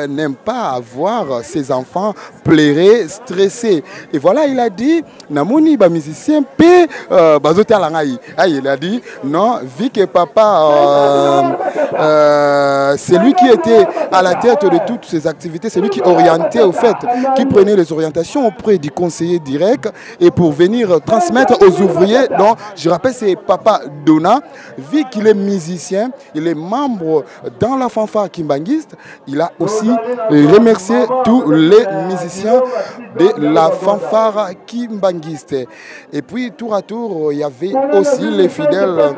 n'aime pas voir ses enfants pleurer, stressés. Et voilà, il a dit, Namoni, ba musicien, pe, il a dit, non, vu que papa, c'est lui qui était à la tête de toutes ces activités, c'est lui qui orientait au fait, qui prenait les orientations auprès du conseiller direct et pour venir transmettre aux ouvriers. Donc, je rappelle, c'est Papa Dona, vu qu'il est musicien, il est membre dans la fanfare kimbanguiste, il a aussi remercié tous les musiciens de la fanfare kimbanguiste. Et puis, tour à tour, il y avait aussi les fidèles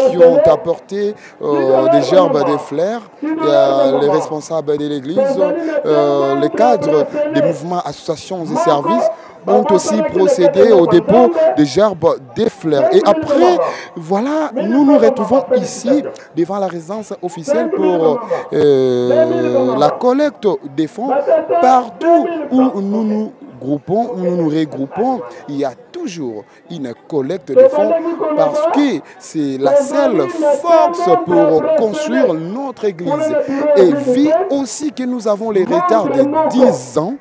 qui ont apporté des gerbes, des fleurs, les responsables de l'église, les cadres des mouvements, associations et services ont aussi procédé au dépôt des gerbes, des fleurs. Et après, voilà, nous nous retrouvons ici devant la résidence officielle pour la collecte des fonds. Partout où nous nous groupons, où nous nous regroupons, il y a toujours une collecte de fonds parce que c'est la seule force pour construire notre église. Et vu aussi que nous avons les retards de 10 ans,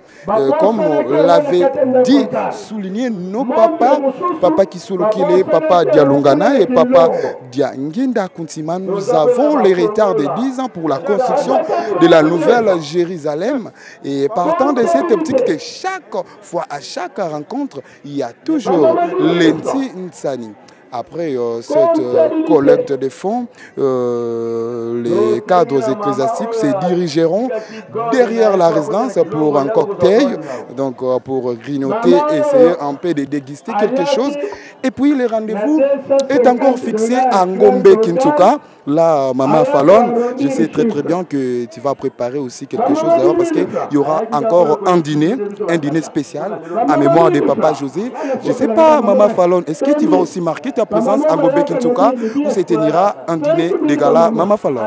comme l'avait dit, souligné nos papas, Papa Kisolokile, Papa Dialungana et Papa Diangenda Kuntima, nous avons les retards de 10 ans pour la construction de la nouvelle Jérusalem. Et partant de cette optique que chaque fois, à chaque rencontre, il y a toujours l'Enti Nsani. Après cette collecte de fonds, les cadres ecclésiastiques se dirigeront derrière la résidence pour un cocktail, donc pour grignoter, essayer un peu de déguster quelque chose. Et puis le rendez-vous est encore fixé à Ngombe Kintsuka. Là, Maman Fallon, je sais très très bien que tu vas préparer aussi quelque chose d'ailleurs parce qu'il y aura encore un dîner spécial à mémoire de Papa José. Je ne sais pas, Maman Fallon, est-ce que tu vas aussi marquer ta présence à Ngombe Kintsuka où se tenira un dîner de gala, Maman Fallon?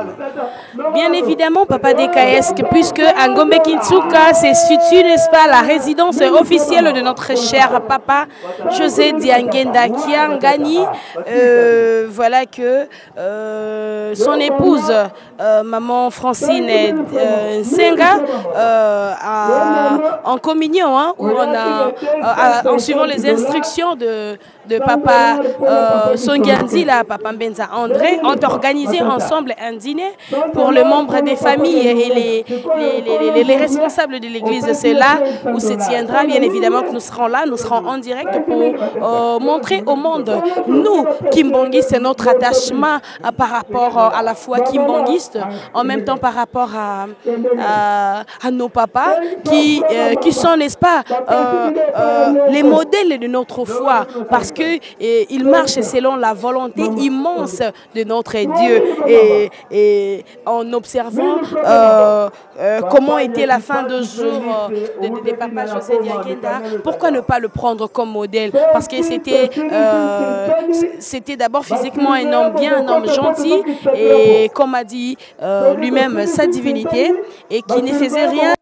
Bien évidemment, Papa Dekaesk, puisque à Ngombe Kintsuka se situe, n'est-ce pas, la résidence officielle de notre cher Papa José Diangenda Kiangani. Voilà que son épouse, Maman Francine Nsenga, en communion, hein, où on a, en suivant les instructions de Papa Songianzi, là, Papa Mbenza André, ont organisé ensemble un dîner pour les membres des familles et les responsables de l'église. C'est là où se tiendra, bien évidemment que nous serons là, nous serons en direct pour montrer au monde, nous, Kimbanguistes, notre attachement par rapport à la foi kimbanguiste, en même temps par rapport à nos papas qui sont, n'est-ce pas, les modèles de notre foi, parce qu'ils marchent selon la volonté immense de notre Dieu. Et en observant comment était la fin de jour de Papa José Diangenda, pourquoi ne pas le prendre comme modèle? Parce que c'était d'abord physiquement un homme bien, un homme gentil, et comme a dit lui-même sa divinité, et qui ne faisait rien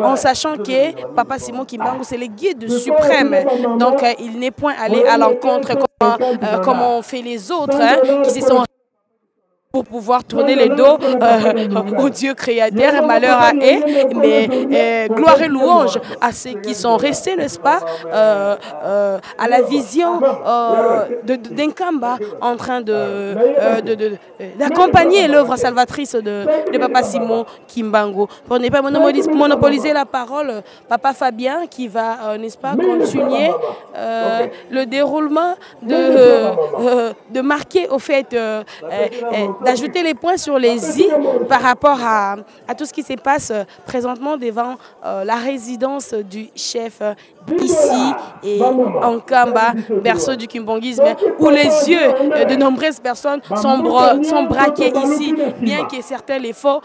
en sachant que Papa Simon Kimbangu, c'est le guide suprême. Donc, il n'est point allé à l'encontre comme on fait les autres, hein, qui se sont pour pouvoir tourner les dos au Dieu créateur, malheur à eux, mais gloire et louange à ceux qui sont restés, n'est-ce pas, à la vision d'Nkamba en train d'accompagner l'œuvre salvatrice de Papa Simon Kimbangu. Pour ne pas monopoliser la parole, Papa Fabien qui va, n'est-ce pas, continuer le déroulement de marquer au fait d'ajouter les points sur les i par rapport à tout ce qui se passe présentement devant la résidence du chef ici et en Kamba, berceau du kimbongisme, où les yeux de nombreuses personnes sont braqués ici, bien que certains les font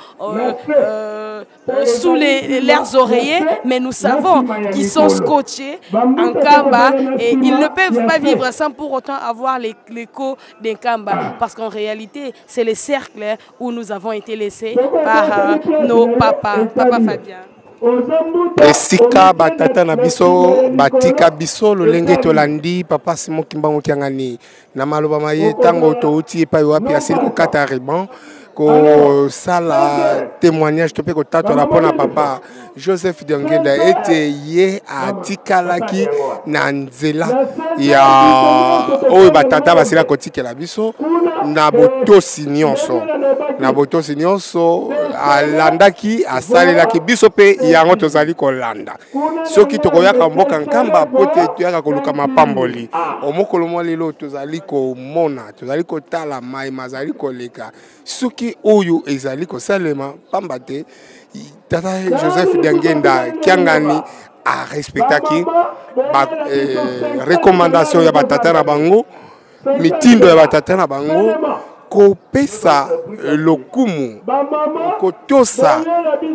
sous leurs oreillers, mais nous savons qu'ils sont scotchés en Kamba et ils ne peuvent pas vivre sans pour autant avoir l'écho des Kamba, parce qu'en réalité, c'est le cercle où nous avons été laissés par nos papas. Papa Fabien. Esika batata na biso batika biso lolenge tolandi papa Simon Kimbangu Kiangani na maloba maye tango touti epai wapi asili kokata riban ko sala témoignage topé ko tato la pona papa Joseph Diangenda ete ye atikalaki na nzela ya oyo batata basila kotikela biso na botosi nyonso alandaki asalelaki biso pe yango tozali kolanda soki tokoyaka mboka nkamba pote toyaka koluka mapamboli omokolo mwa lelo tozali komona tozali kotala mai mazali koleka soki oyo ezali kosalema pamba te tata Joseph Diangenda Kiangani a respectaki recommandation ya batata na bango mitindo ya batata na bango kopesa lokumu kotosa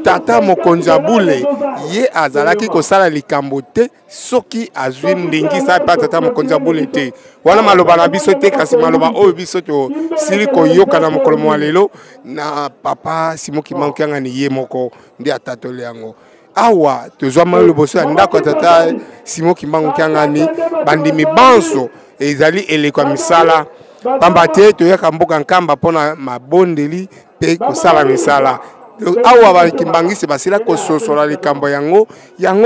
tata mokonzi Bule ye azalaki kosala likambo te soki azwi ndingisa pa tata mokonzi Bule te wana maloba na biso te kasi maloba oyo biso to sili koyoka na mokolo mwa lelo na papa Simon Kimbangu Kiangani ye moko ndi atatole yango awa tozwa maloboso ya ndako tata Simon Kimbangu Kiangani bandimi banso ezali eleko misala pamba te toyaka mboka nkamba pona mabondeli pe kosala misala awa bakimbangisi basila kososola likambo yango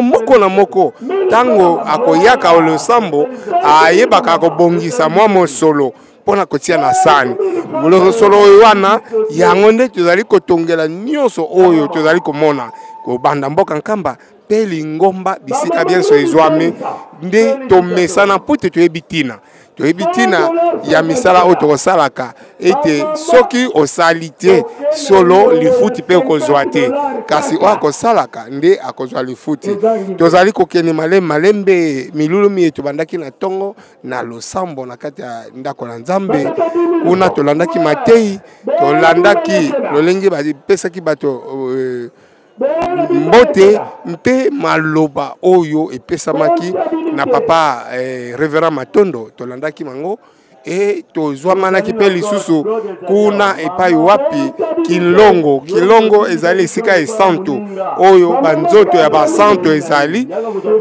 moko na moko tango akoyaka olosambo ayebaka kobongisa mwa mosolo pona kotia na sani mosolo oyo wana yango nde tozali kotongela nyonso oyo tozali komona kobanda mboka nkamba pe lingomba bisika bienso ezwami nde tomesana pute toyebitina ya misala oyo tokosalaka ete soki osali te solo lifuti pe okozwa te kasi oyo akosalaka nde akozwa lifuti tozali kokende malembe milulumi yetu bandaki na tongo na losambo na kati ya ndako na Nzambe kuna tolandaki matei tolandaki lolenge bapesaki bato mbote mpe maloba oyo epesamaki na papa Reverend Matondo tolandaki mango e tozwamanaki pe lisusu kuna epai wapi kilongo ezali esika esanto oyo banzoto ya basanto ezali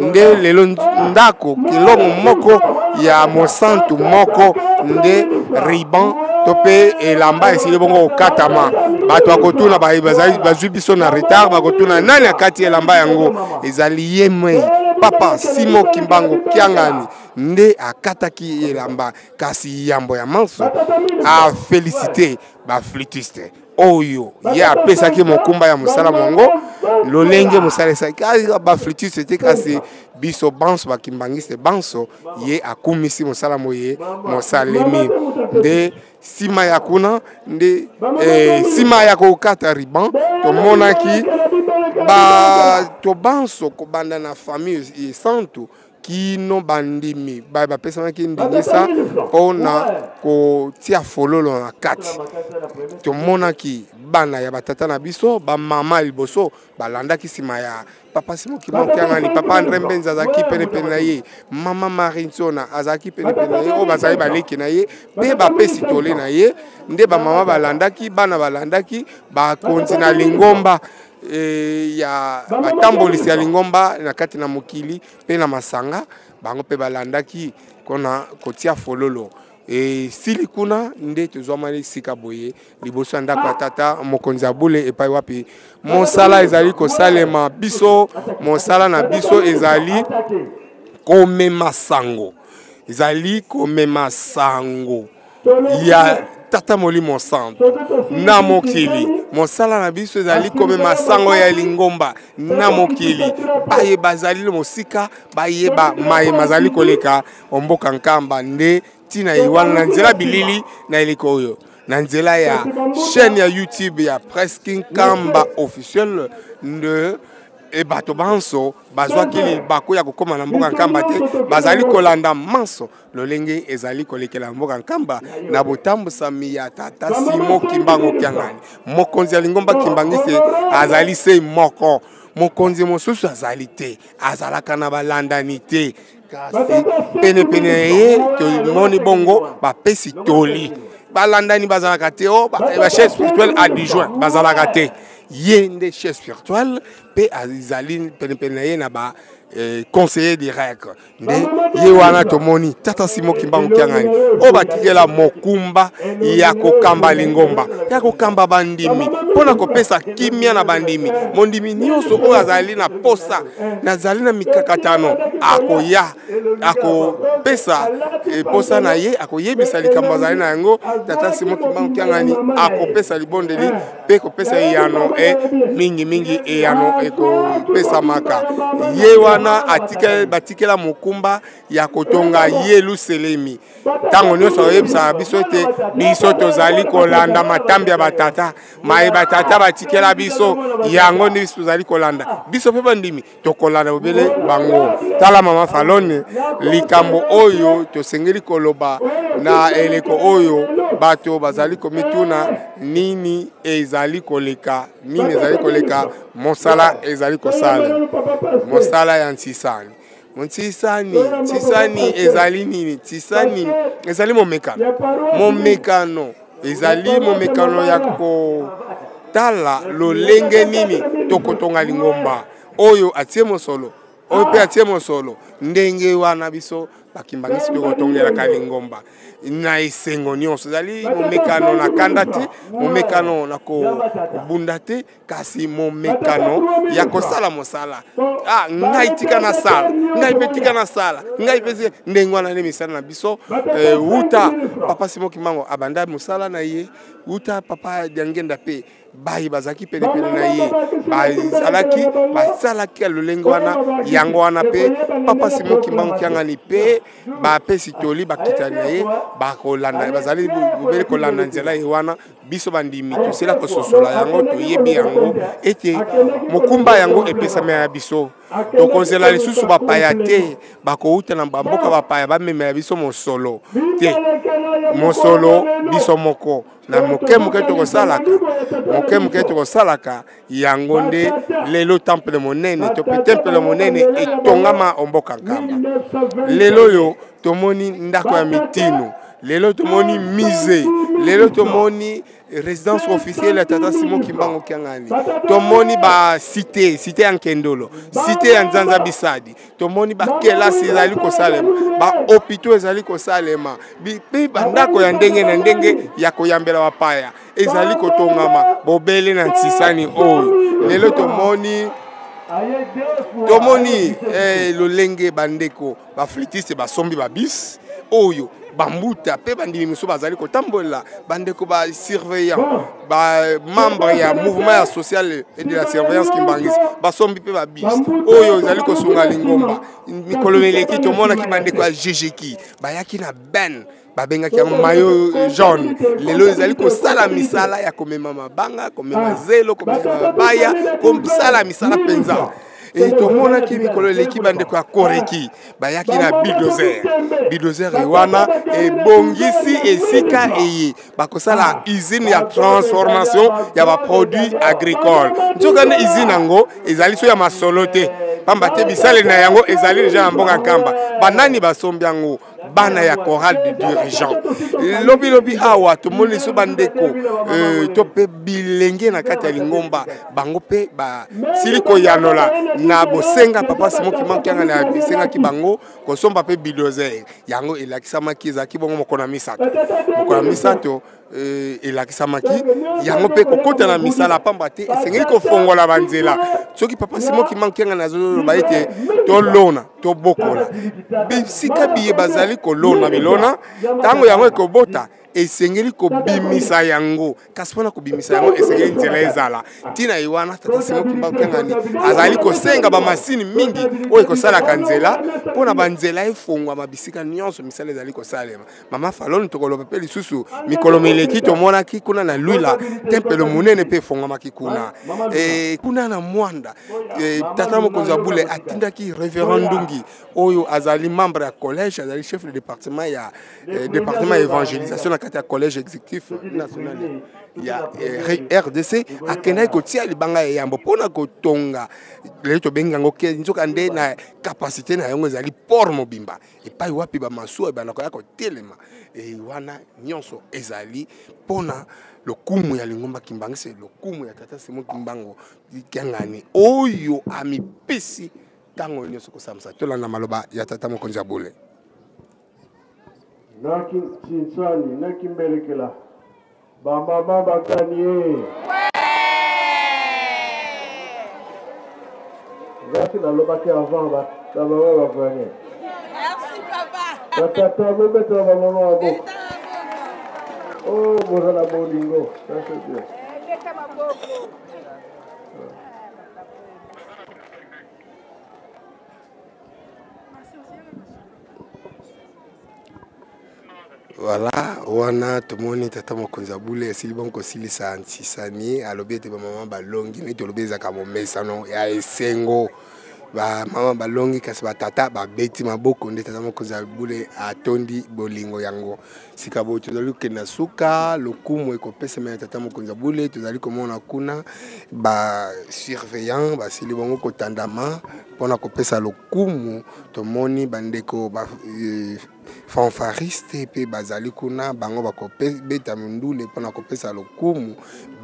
nde lelo ndako kilongo moko ya mosantu moko nde riban tope elamba esili bongo okatama bato akotuna bazwi biso na retard bakotuna nani akati elamba yango ezali yemwe papa Simon Kimbangu Kiangani nde akataki elamba kasi yambo ya manso a félicité ba flûtiste oyo ya apesaki mokumba ya mosala mongo lolenge mosala esaki ba flûtiste te kasi biso banso bakimbangiste banso ye akumisi mosala moye mosalemi nde sima ya kuna nde sima ya kokata riban tomonaki to banso kobanda na famille santu kino bandimi bapesamaki ndingisa mpona kotia fololo na kati tomonaki bana ya batata na biso bamama liboso balandaki nsima ya papa Simon Kimbangu Kiangani papa André Mbenza azalaki penepene na ye mama Marie Ntsona azalaki penepene na ye oyo bazali baleki na ye mpe bapesi tole na ye nde bamama balandaki bana balandaki bakonzi na lingomba ya batambolisi ya lingomba na kati na mokili pe na masanga bango pe balandaki kona kotia fololo sili kuna nde tozwamani sika boye liboso ndako ya tata mokonzi Bule epai wapi mosala ezali kosalema biso mosala na biso ezali komema sango ya tata Molimo Santo na mokili mosala na biso ezali komema sango ya lingomba na mokili baye bazali le mosika baye ba mai mazali koleka omboka nkamba nde tina iwana na nzela bilili na eliko oyo Nanzela ya chaîne ya YouTube ya presque Nkamba officiel de et bato banso bazwa kili bako ya kokoma na mboka Nkamba te bazali kolanda manso lolenge ezali kolekela mboka Nkamba na botambusami ya tata Simon Kimbangu Kiangani mokonzi ya Lingomba Kimbangise azali se moko mokonzi mosusu azali te azalaka na balandani te kasi pene ye to moni bongo bapesi toli balandani bazalaka te o ba chef spirituel adjoint bazalaka te yende chef spirituel pe azali pene ye na ba conseiller direct nde ye wana tomoni tata Simon Kimbangu Kiangani o batikela mokumba ya kokamba Lingomba ya kokamba bandimi pona kopesa kimia na bandimi mondimi nyonso o azali na posa nazali na mikakatano akoya akopesa posa na ye akoyebisa likambo azali na yango tata Simon Kimbangu Kiangani akopesa libondeli pe kopesa yano mingi yano ekopesa maka ye wana batikela mokumba ya kotonga yelu selemi tango nyonso oyebisa biso te biso tozali kolanda matambi ya batata mai batata batikela biso yango nde biso tozali kolanda biso pe bandimi tokolanda obele bango tala mama Falone likambo oyo tosengeli koloba na eleko oyo bato bazali komituna nini ezali koleka mosala ezali kosala mosala ya Ntsisani Ntsisani ezali nini Ntsisani ezali momekano ezali momekano ya kotala lolenge nini tokotonga Lingomba oyo atie mosolo oyo pe atie mosolo ndenge wana biso bakimbangisi tokotongela Lingomba na esengo nyonso ezali momekano na kanda te momekano na kobunda te kasi momekano ya kosala mosala ngai tika na sala ngai pe tika na sala ngai pe ndenge wana ne misala na biso uta papa Simon Kimbangu abanda mosala na ye uta papa Diangenda pe bayi bazaki pene na ye bazalaki basalaki lolenge wana yango wana pe papa Simon Kimbangu Kiangani pe bapesi toli bakitani na ye bakolanda bazali bobele kolanda nzela ye wana biso bandimi tosela kososola yango toyebi yango ete mokumba yango epesama ya biso tokozela lisusu bapaya te bakouta na bamboka bapaya bamemela biso mosolo te mosolo biso moko na moke tokosalaka yango nde lelo temple monene to pe temple monene etongama omboka Nkamba lelo yo tomoni ndako ya mitino lelo tomoni musée lelo tomoni résidence officielle ya tata Simon Kimbangu Kiangani tomoni ba cité ya Nkendolo cité ya Nzanza Bisadi tomoni ba kelasi ezali kosalema ba hôpitaux ezali kosalema pe bandako ya ndenge na ndenge ya koyambela bapaya ezali kotongama bobele na Ntsisani oyo lelo tomoni lolenge bandeko ba flûtiste basombi ba bis oyo bambuta pe bandimi miso bazali kotambola bandeko ba surveillant ba membre ya mouvement social et de la surveillance Kimbangisi basombi pe ba bis oyo ezali kosunga Lingomba mikolo meleki tomona ki bandeko ya GGK bayaki na ben babengaki ya mayo jaune lelo ezali kosala misala ya komema mabanga komema zelo komema baya kosala misala penza et tomona ki mikolo leki bandeko ya koreki bayaki na bulldozer wana e bongisi esika eye bakosala usine ya transformation ya ba produits agricoles njokane usine yango ezali so ya masolo te pamba te bisale na yango ezali deja na mboka Nkamba banani basombi yango bana ya chorale de dirigeant lobi awa tomoni so bandeko to pe bilenge na kati ya Lingomba bango pe ba siliko yanola na bosenga papa Simon Kimbangu Kiangani na bisenga ki bango kosomba pe bulldozer yango elakisamaki ezaki bongo mokona misato elakisamaki yango pe kokota na misala pamba te esengeli kofongola banzela soki papa Simon Kimbangu Kiangani azoloba ete tobokola bisika biye bazali kolona bilona tango yango ekobota esengeli kobimisa yango kasi mpona kobimisa yango esengeli nzela ezala ntina ewana tata Simon Kimbangu Kyangani azali kosenga bamasini mingi oyo ekosalaka nzela mpona banzela efongwama bisika nyonso misala ezali kosalema mama Falone tokoloba mpe lisusu mikolo mileki tomonaki kuna na Lwila tempelo monene mpe efongwamaki kuna kuna na Mwanda tata mokonzi ya Bule atindaki révérend Ndungi oyo azali membre ya collège azali chef de département ya département évangélisation na kati ya collège exécutif national ya RDC akendaki kotia libanga ya yambo mpona kotonga lelo tobengi yango ke nzoka nde na capacité na yango ezali port mobimba epai wapi bamasuwa ebandako ya kotelema wana nyonso ezali mpona lokumu ya Lingomba Kimbangu se lokumu ya tata Simon Kimbangu Kyangani oyo amipesi tango nyonso kosamisa tolanda maloba ya tata mokonzi ya Bule naki chinsani naki mbelekela bamama bakanie ngati nalobaki avant bamama bakanie merci papa batata bobeta bamama waboko oh bozala bolingo ça c'est bien voilà wana tomoni tata mokonzi ya Bule esili bongo kosilisa ntisani alobi ete bamama balongi neti olobi ezaka momesano ya esengo bamama balongi kasi batata babeti maboko nde tata mokonzi ya Bule atondi bolingo yango sika boye tozali kokenda suka lokumu ekopesama ya tata mokonzi ya Bule tozali komona kuna basurveillant basili bongo kotandama mpona kopesa lokumu tomoni bandeko fanfariste pe bazali kuna bango bakobeta mindule mpona kopesa lokumu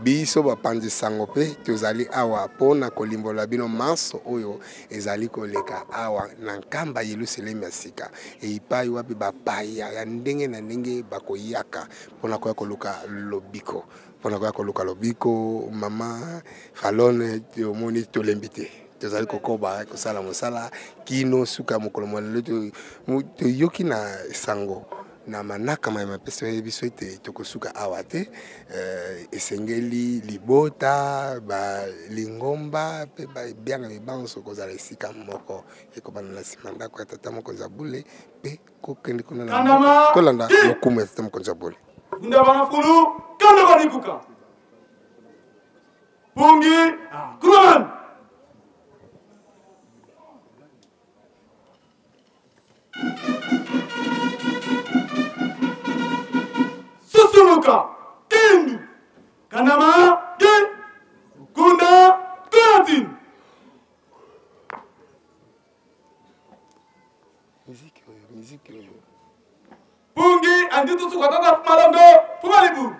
biso bapanzi sango pe tozali awa mpona kolimbola bino marso oyo ezali koleka awa na nkamba Yelusalemi ya sika eipai wapi bapaya ya ndenge na ndenge bakoyaka mpona koya koluka lobiko mpona koya koluka lobiko mama Falone omoni tolembi te tozali kokoba kosala mosala kino suka mokolo molelo toyoki na sango na manakama ya mapesa biso ete tokosuka awa te esengeli libota balingomba mpe babianga mibanso kozala esika moko ekobana na nsima ndako ya tata mokonzi ya Bule mpe kokende kuna kolanda lokumu ya tata mokonzi ya Bule ndabana fulu kanda banikuka pungi kuman Susuluka Indu Kanama Ge Kunda Kunatin Muziki Pungi Anditu Sukatata Malongo Fumalibu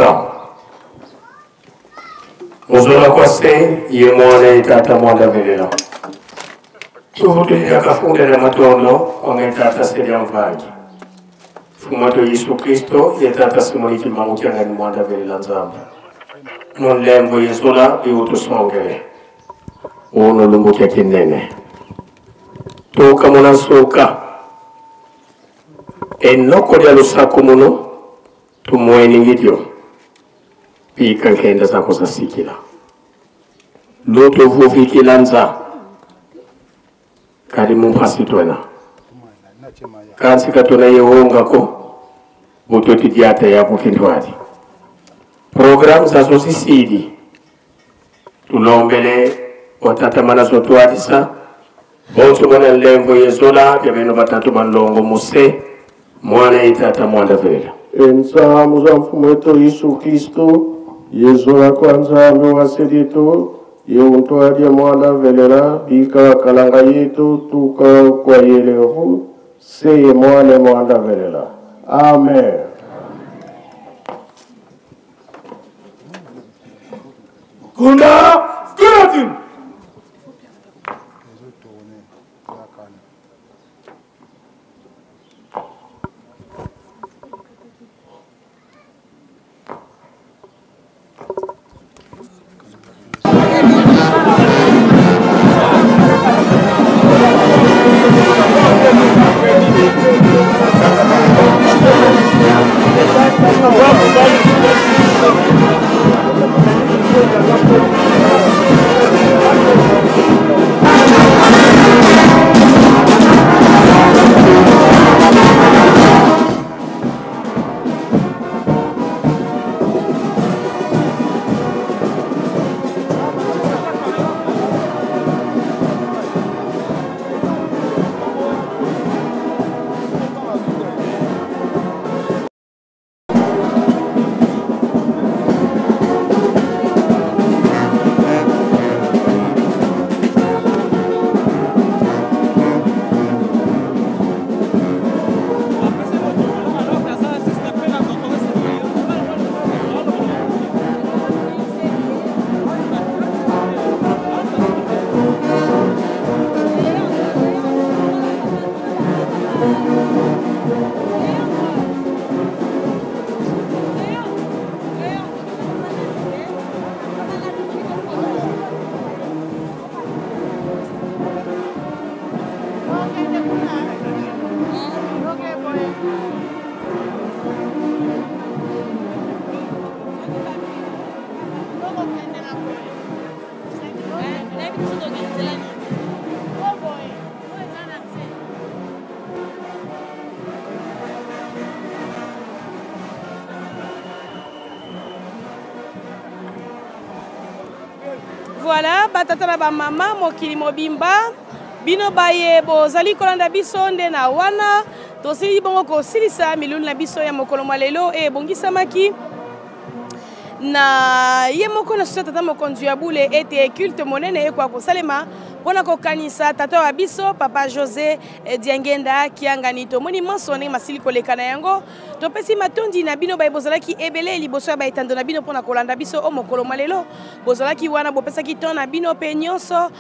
programme. Muzola kwase ye mwana itata mwanda velela. Tuhutu yakafunde na matondo kwa itata sedi mvangi. Fumato Yesu Kristo yetata simuliki mamukianga ni mwanda velela nzamba. Non lembo yezola biutu songele. Uno lumbu kia kinene. Toka muna soka. Enoko dia lusako muno. Tumueni video. Pika kenda zako za sikila. Loto vuvi kilanza. Kari mumpasi tuena. Kansi katuna yehonga ko. Utoti diata ya kukindwadi. Program za sosisidi. Tulombele watata mana sotuadisa. Bonso mwana lembo yezola. Kebeno batatu manlongo muse. Mwana itata mwanda vela. Ensa muza mfumo wetu Yesu Kristo. Yezola kwanza mwasedito. Yeuntoadia mwana velela. Bika kalanga yetu. Tuka kwa yelehu. Seye mwana mwanda velela. Amen. Kunda Skuratin. Voilà, batata ba mama mokili mobimba bino baye bozali kolanda biso nde na wana tosili bongo kosilisa milulu na biso ya mokolo malelo e bongisamaki na ye moko na sosa tata mokonzi ya bule ete culte monene ekwa kosalema pona kokanisa tata wa biso papa José Diangenda kiangani tomoni mansone masili koleka na yango topesi matondi na bino baye bozalaki ebele liboso ya baetando na bino pona kolanda biso o mokolo malelo bozalaki wana bopesaki ton na bino pe nyonso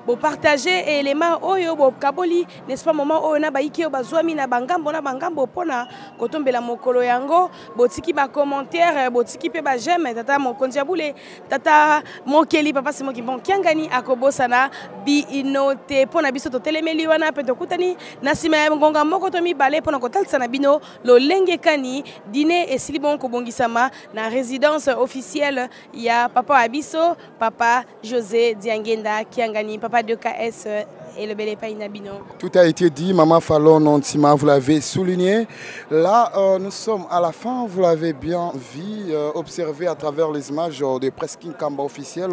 bo partager élément oyo bo kaboli n'est-ce pas moment oyo na baiki o bazwami na bangambo pona kotombela mokolo yango botiki ba commentaire botiki pe ba j'aime tata mokonzi ya bule tata mokeli papa Simon Kimbon kiangani akobosana binote pona biso to telemeli wana pe tokutani na sima ya ngonga moko to mibale pona kotalisa na bino lolenge kani dîner et silibon kobongisama na résidence officielle ya papa abiso papa José Diangenda kiangani papa de KS et le bel Painabino. Tout a été dit, Maman Fallon Nontima, vous l'avez souligné. Là, nous sommes à la fin, vous l'avez bien vu, observé à travers les images de Presqu'In Kamba officiel.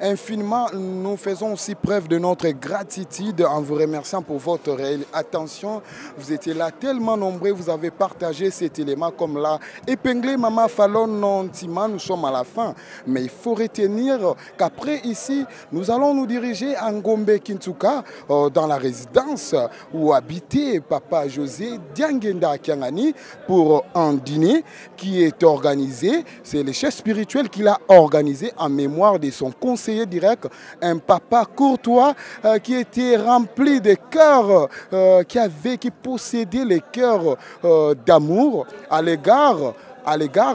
Infiniment, nous faisons aussi preuve de notre gratitude en vous remerciant pour votre réelle attention. Vous étiez là tellement nombreux, vous avez partagé cet élément comme là. Épinglé Maman Fallon Nontima, nous sommes à la fin. Mais il faut retenir qu'après ici, nous allons nous diriger à Ngombe Kintuka dans la résidence où habitait Papa José Diangenda Kiangani pour un dîner qui est organisé. C'est le chef spirituel qui l'a organisé en mémoire de son conseiller direct, un papa courtois qui était rempli de cœur, qui possédait les cœurs d'amour à l'égard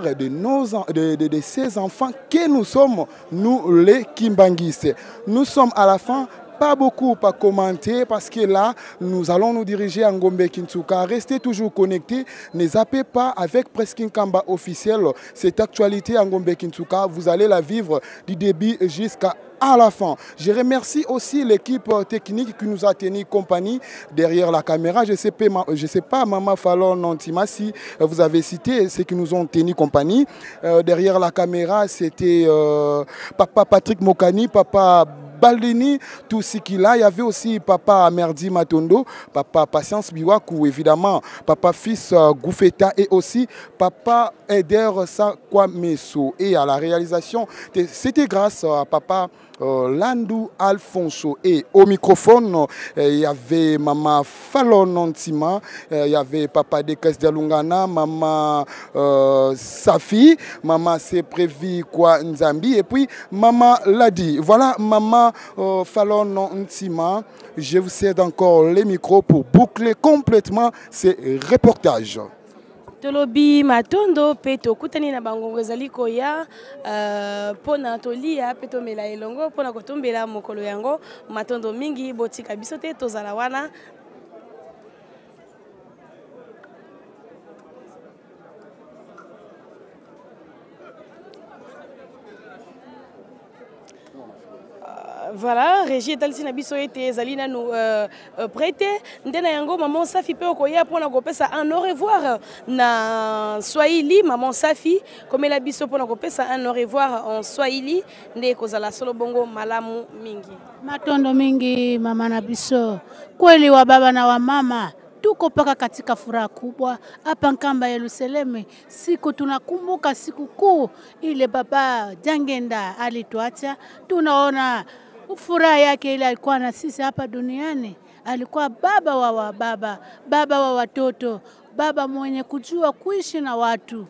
de ces enfants que nous sommes, nous les Kimbanguistes. Nous sommes à la fin, pas beaucoup à commenter parce que là, nous allons nous diriger à Ngombe Kinsuka. Restez toujours connectés, ne zappez pas avec Presqu'île Kamba officiel. Cette actualité à Ngombe Kinsuka, vous allez la vivre du début jusqu'à la fin. Je remercie aussi l'équipe technique qui nous a tenu compagnie derrière la caméra. Je sais pas, Maman Fallon Nantima, si vous avez cité ceux qui nous ont tenu compagnie. Derrière la caméra, c'était Papa Patrick Mokani, Papa Baldini, tout ce qu'il a. Il y avait aussi Papa Merdi Matondo, Papa Patience Biwakou, évidemment, Papa Fils Goufeta et aussi Papa Eder Sakwameso. Et à la réalisation, c'était grâce à Papa Landou Alfonso. Et au microphone, il y avait Maman Fallon Nantima, il y avait Papa Dekes de Lungana, Maman Safi, Maman Seprévi Kwa Nzambi, et puis Maman Ladi. Voilà, Maman Fallon Nantima. Je vous cède encore les micros pour boucler complètement ces reportages. Tolobi matondo peto kutani na bangongo ezali koya pona tolia peto mela elongo pona kotombela mokolo yango matondo mingi botika biso te tozala wana. Voilà, Régie Talisi Nabiso était Zalina nous prêter. Ndena yango maman Safi pe okoya pona kopesa un au revoir na Swahili maman Safi comme la biso pona kopesa un au revoir en Swahili nde kozala solo bongo malamu mingi. Matondo mingi mama na biso. Kweli wa baba na wa mama. Tuko paka katika furaha kubwa hapa Nkamba Yerusalemu. Siku tunakumbuka siku kuu ile baba Diangenda alituacha. Tunaona furaha yake ile alikuwa na sisi hapa duniani. Alikuwa baba wa baba, baba wa watoto, baba mwenye kujua kuishi na watu,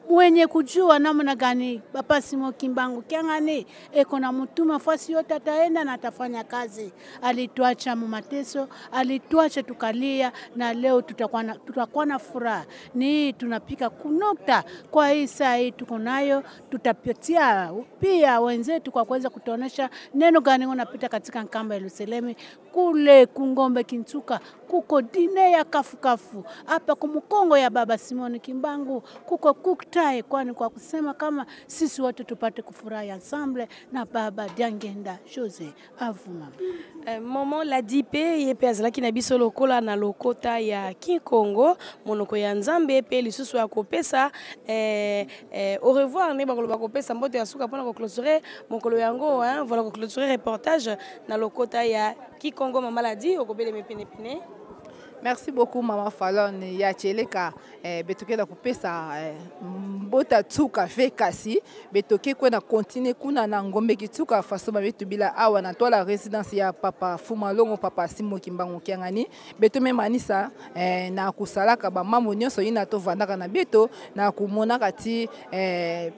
mwenye kujua namna gani Papa Simo Kimbangu Kiangani eko na mtuma fasi yote ataenda na atafanya kazi. Alituacha mateso, alituacha tukalia, na leo tutakuwa na furaha. Ni tunapika kunokta kwa hii saa hii tuko nayo, tutapitia pia wenzetu kwa kuweza kutuonesha neno gani unapita katika Nkamba Yerusalemu. Kule Kungombe Kinsuka kuko dine ya kafu hapa kumukongo ya baba Simoni Kimbangu kuko kuktae, kwani kwa kusema kama sisi wote tupate kufurahi ensemble na baba Diangenda José Avuma. Maman Ladi pe yepe azalaki na biso lokola na lokota ya Kikongo monoko ya Nzambe pe lisusu ya kopesa au revoir ne bakolo bakopesa mbote ya suka pona ko clôturer mokolo yango hein. Voilà ko clôturer reportage na lokota ya Kikongo. Maman Ladi okobele mepene pene. Merci beaucoup Maman Fallon ya cheleka betoke da kupesa mbota tsuka fe kasi betoke kwenda continuer kuna na Ngombe Kitsuka faso ba betu bila awa na tola résidence ya Papa Fumalongo Papa Simo Kimbangu Kiangani beto memanisa na kusalaka ba mamu nyonso ina to vandaka na beto na kumona kati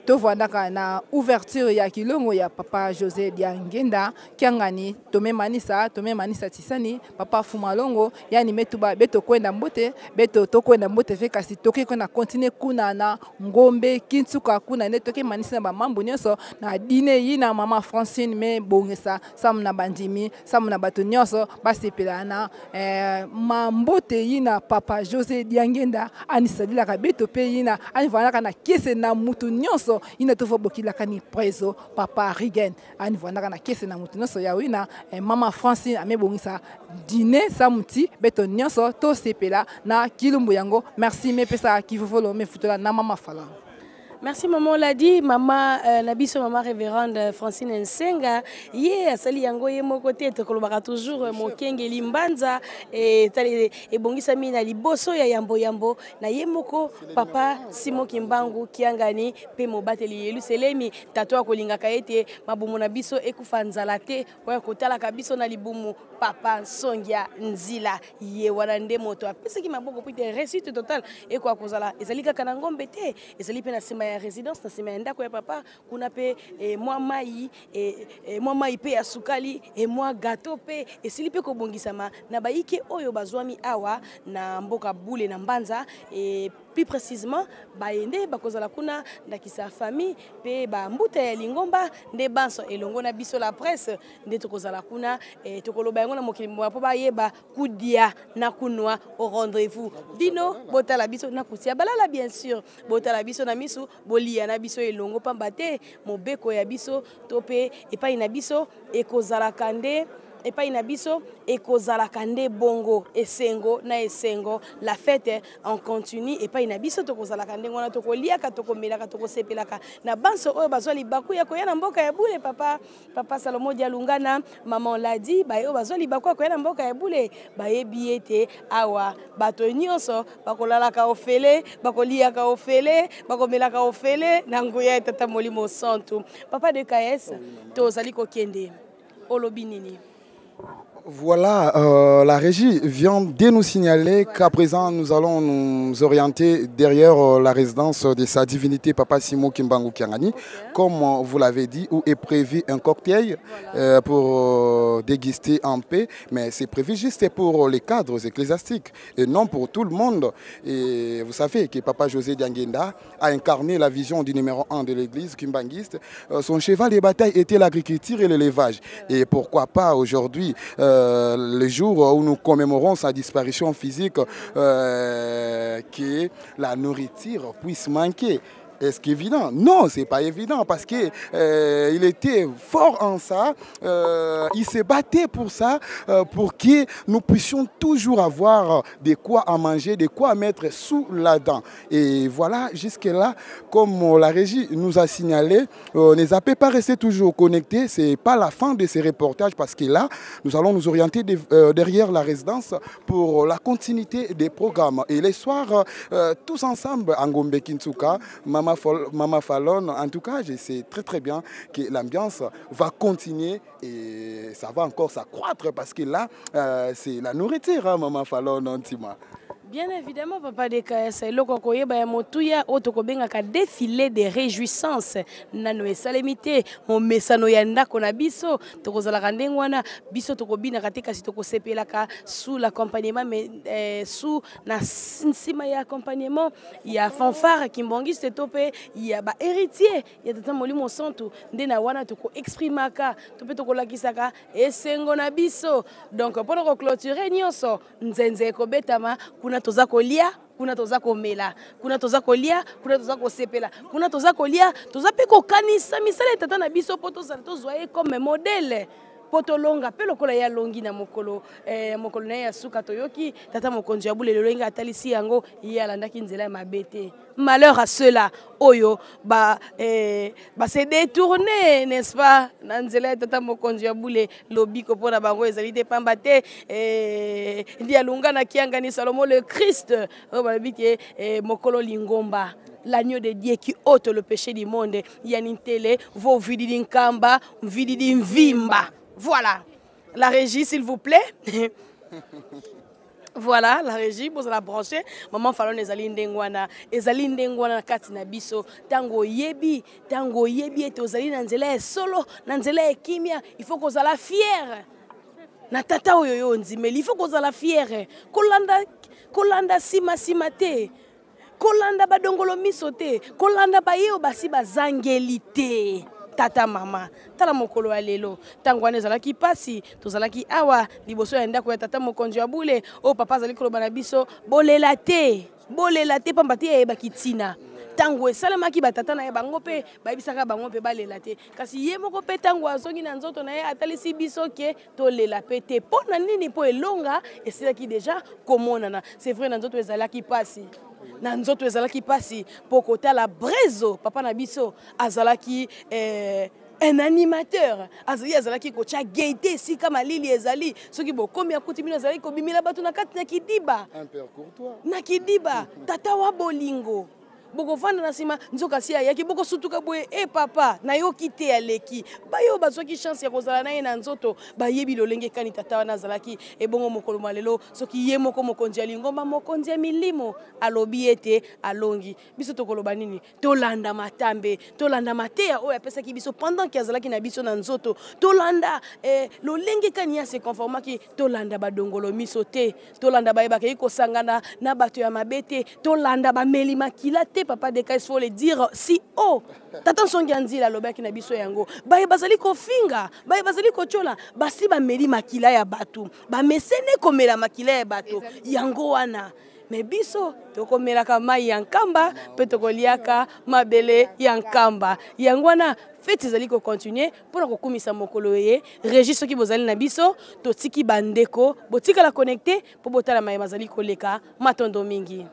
to vandaka na ouverture ya kilongo ya Papa José Diangenda Kiangani to memanisa tisani Papa Fumalongo yani metuba beto kwenda mbote beto to kwenda mbote fe kasi toke kwenda continue kuna na Ngombe Kitsuka kuna ne toke manisa ba mambo nyonso na dine yina Mama Francine me bongesa sam na bandimi sam na bato nyonso basepela na mambote yina Papa José Diangenda anisadila ka beto pe yina anivanaka na kese na mutu nyonso yina to fobokila kani prezo Papa Rigen anivanaka na kese na mutu nyonso ya wina Mama Francine amebongisa dine samuti beto nyonso to sepela na kilumbu yango. Merci me pesa kivovolo me futola na Mama Fallon. Merci maman l'a dit, maman Nabiso maman révérende Francine Nsenga, yé asali yango ye moko te tokolobaka toujours mokenge limbanza et bongisa mina liboso ya yambo na ye moko papa Simon Kimbangu kiangani pe mobateli yelu selemi tato akolingaka ete mabumu na biso ekufa nzala te oya kotala kabiso na libumu papa Songia Nzila ye wana nde moto apesaki maboko pite réussite totale eko akozala ezali kaka na ngombe te ezali pe na sima ya résidence na sima ya ndako ya papa kuna pe mwa mai pe ya sukali mwa gâteau pe esili pe kobongisama na baike oyo bazwami awa na mboka bule na mbanza plus précisément baende bakozala kuna ndakisa famille pe ba mbuta ya lingomba nde banso elongo na biso la presse nde tokozala kuna tokoloba yango na mokili mwa po bayeba kudia na kunwa au rendez-vous dino botala biso na kutia balala bien sûr botala biso na misu bolia na biso elongo pamba te mobeko ya biso tope epai na biso ekozala kande epai na biso ekozala kande bongo esengo na esengo la fête en continue epai na biso tokozala kande ngona tokoliaka tokomelaka tokosepelaka na banso oyo bazwa libaku ya koya na mboka ya bule papa Salomo Dialungana maman l'a dit ba oyo bazwa libaku ya koya na mboka ya bule bayebi ete awa bato nyonso bakolalaka ofele bakoliaka ofele bakomelaka ofele na nguya tata molimo santu papa de KS tozali kokende olobinini. Voilà, la régie vient de nous signaler qu'à présent nous allons nous orienter derrière la résidence de sa divinité Papa Simon Kimbangu Kiangani. Comme vous l'avez dit, où est prévu un cocktail pour déguster en paix, mais c'est prévu juste pour les cadres ecclésiastiques et non pour tout le monde. Et vous savez que Papa José Diangenda a incarné la vision du numéro 1 de l'église kimbanguiste. Son cheval de bataille était l'agriculture et l'élevage. Et pourquoi pas aujourd'hui le jour où nous commémorons sa disparition physique, que la nourriture puisse manquer. Est-ce qu'évident? Non, c'est pas évident parce que il était fort en ça, il se battait pour ça, pour que nous puissions toujours avoir de quoi à manger, de quoi à mettre sous la dent. Et voilà, jusque-là, comme la régie nous a signalé, ne zappez pas rester toujours connectés, c'est pas la fin de ces reportages parce que là, nous allons nous orienter derrière la résidence pour la continuité des programmes. Et les soirs, tous ensemble, en Gombe Kintsuka, Mama Fallon, en tout cas, je sais très bien que l'ambiance va continuer et ça va encore s'accroître parce que là, c'est la nourriture, hein, Mama Fallon, Antima. Bien évidemment, papa de KS, loko koyeba ya motuya otokobenga ka défilé de réjouissance nano esalemité mon mesano ya ndako na biso tokozala kandengwana biso tokobina katika si tokosepelaka sous l'accompagnement mais sous na nsima ya accompagnement ya fanfare kimbongiste tope ya ba héritier ya tata molimo santu nde na wana toko exprimaka tope tokolakisaka esengo na biso donc pour ko clôturer nyonso nzenze ekobetama kuna toza kolia kuna toza komela kuna toza kolia kuna toza kosepela kuna toza kolia toza pe kokanisa misala tata na biso poto za tozwa comme modèle poto longa pe lokola ya longi na mokolo mokolo na ya suka toyoki tata mokonzi ya bule lelo atalisi yango ya landaki nzela ya mabete. Malheur à ceux-là oyo se détourner, n'est-ce pas? Nanzela tata mokonzi ya bule lobiko pona bango ezali te pamba te dialunga na kianga ni Salomo le Christ babiki mokolo lingomba l'agneau de Dieu qui ôte le péché du monde yanintele vo vididi nkamba vididi mvimba. Voilà la régie s'il vous plaît. Voilà la régie pour la brancher maman Fallon ezali ndengwana kati na biso tango yebi ete ozali na nzela solo na nzela kimia il faut qu'on la fière na tata oyo yo nzimeli il faut qu'on la fière kolanda sima te kolanda badongolo miso te kolanda bayo basi bazangeli te tata mama tala mokolo ya lelo tangwana ezalaki pasi tozalaki awa liboso ya ndako ya tata mokonzi ya bule o papa azali koloba na biso bolela te pamba te yebaki ntina tango esalemaki batata na ye bango mpe bayebisaka bango mpe balela te kasi ye moko mpe tango azongi na nzoto na ye atalisi biso ke tolela mpe te mpo na nini mpo elonga esilaki deja komonana c'est vrai na nzoto ezalaki pasi na nzoto ezalaki pasi pokota la brezo papa na biso azalaki un animateur azalaki kocha gaieté sika malili ezali soki bokomi akuti bino azalaki kobimila bato na kati na kidiba un père courtois na kidiba tata wa bolingo boko fanda na sima nzoka si ayaki boko sutuka boye papa na yo kite aleki bayo bazwaki chance ya kozala na ye na nzoto bayebi lolenge kani tata wana azalaki ebongo mokolo malelo soki ye moko mokonzi ya lingomba mokonzi ya milimo alobi ete alongi biso tokoloba nini tolanda matambe tolanda mateya oyo apesaki biso pendant ki azalaki na biso na nzoto tolanda lolenge kani ya se conformaki tolanda badongolo miso te tolanda bayebaka kosangana na bato ya mabete tolanda bameli makila te papa de il faut le dire si haut tata songi anzila lobaki na biso yango baye bazali kofinga baye bazali kochola basi bameli makila ya bato bamesene komela makila ya bato yango wana me biso tokomelaka mai ya nkamba pe tokoliaka mabele ya nkamba yango wana fete ezali kocontinue mpona kokumisa mokolo ye Régis soki bozali na biso totiki bandeko botikala connecté mpo botala mai bazali koleka matondo mingi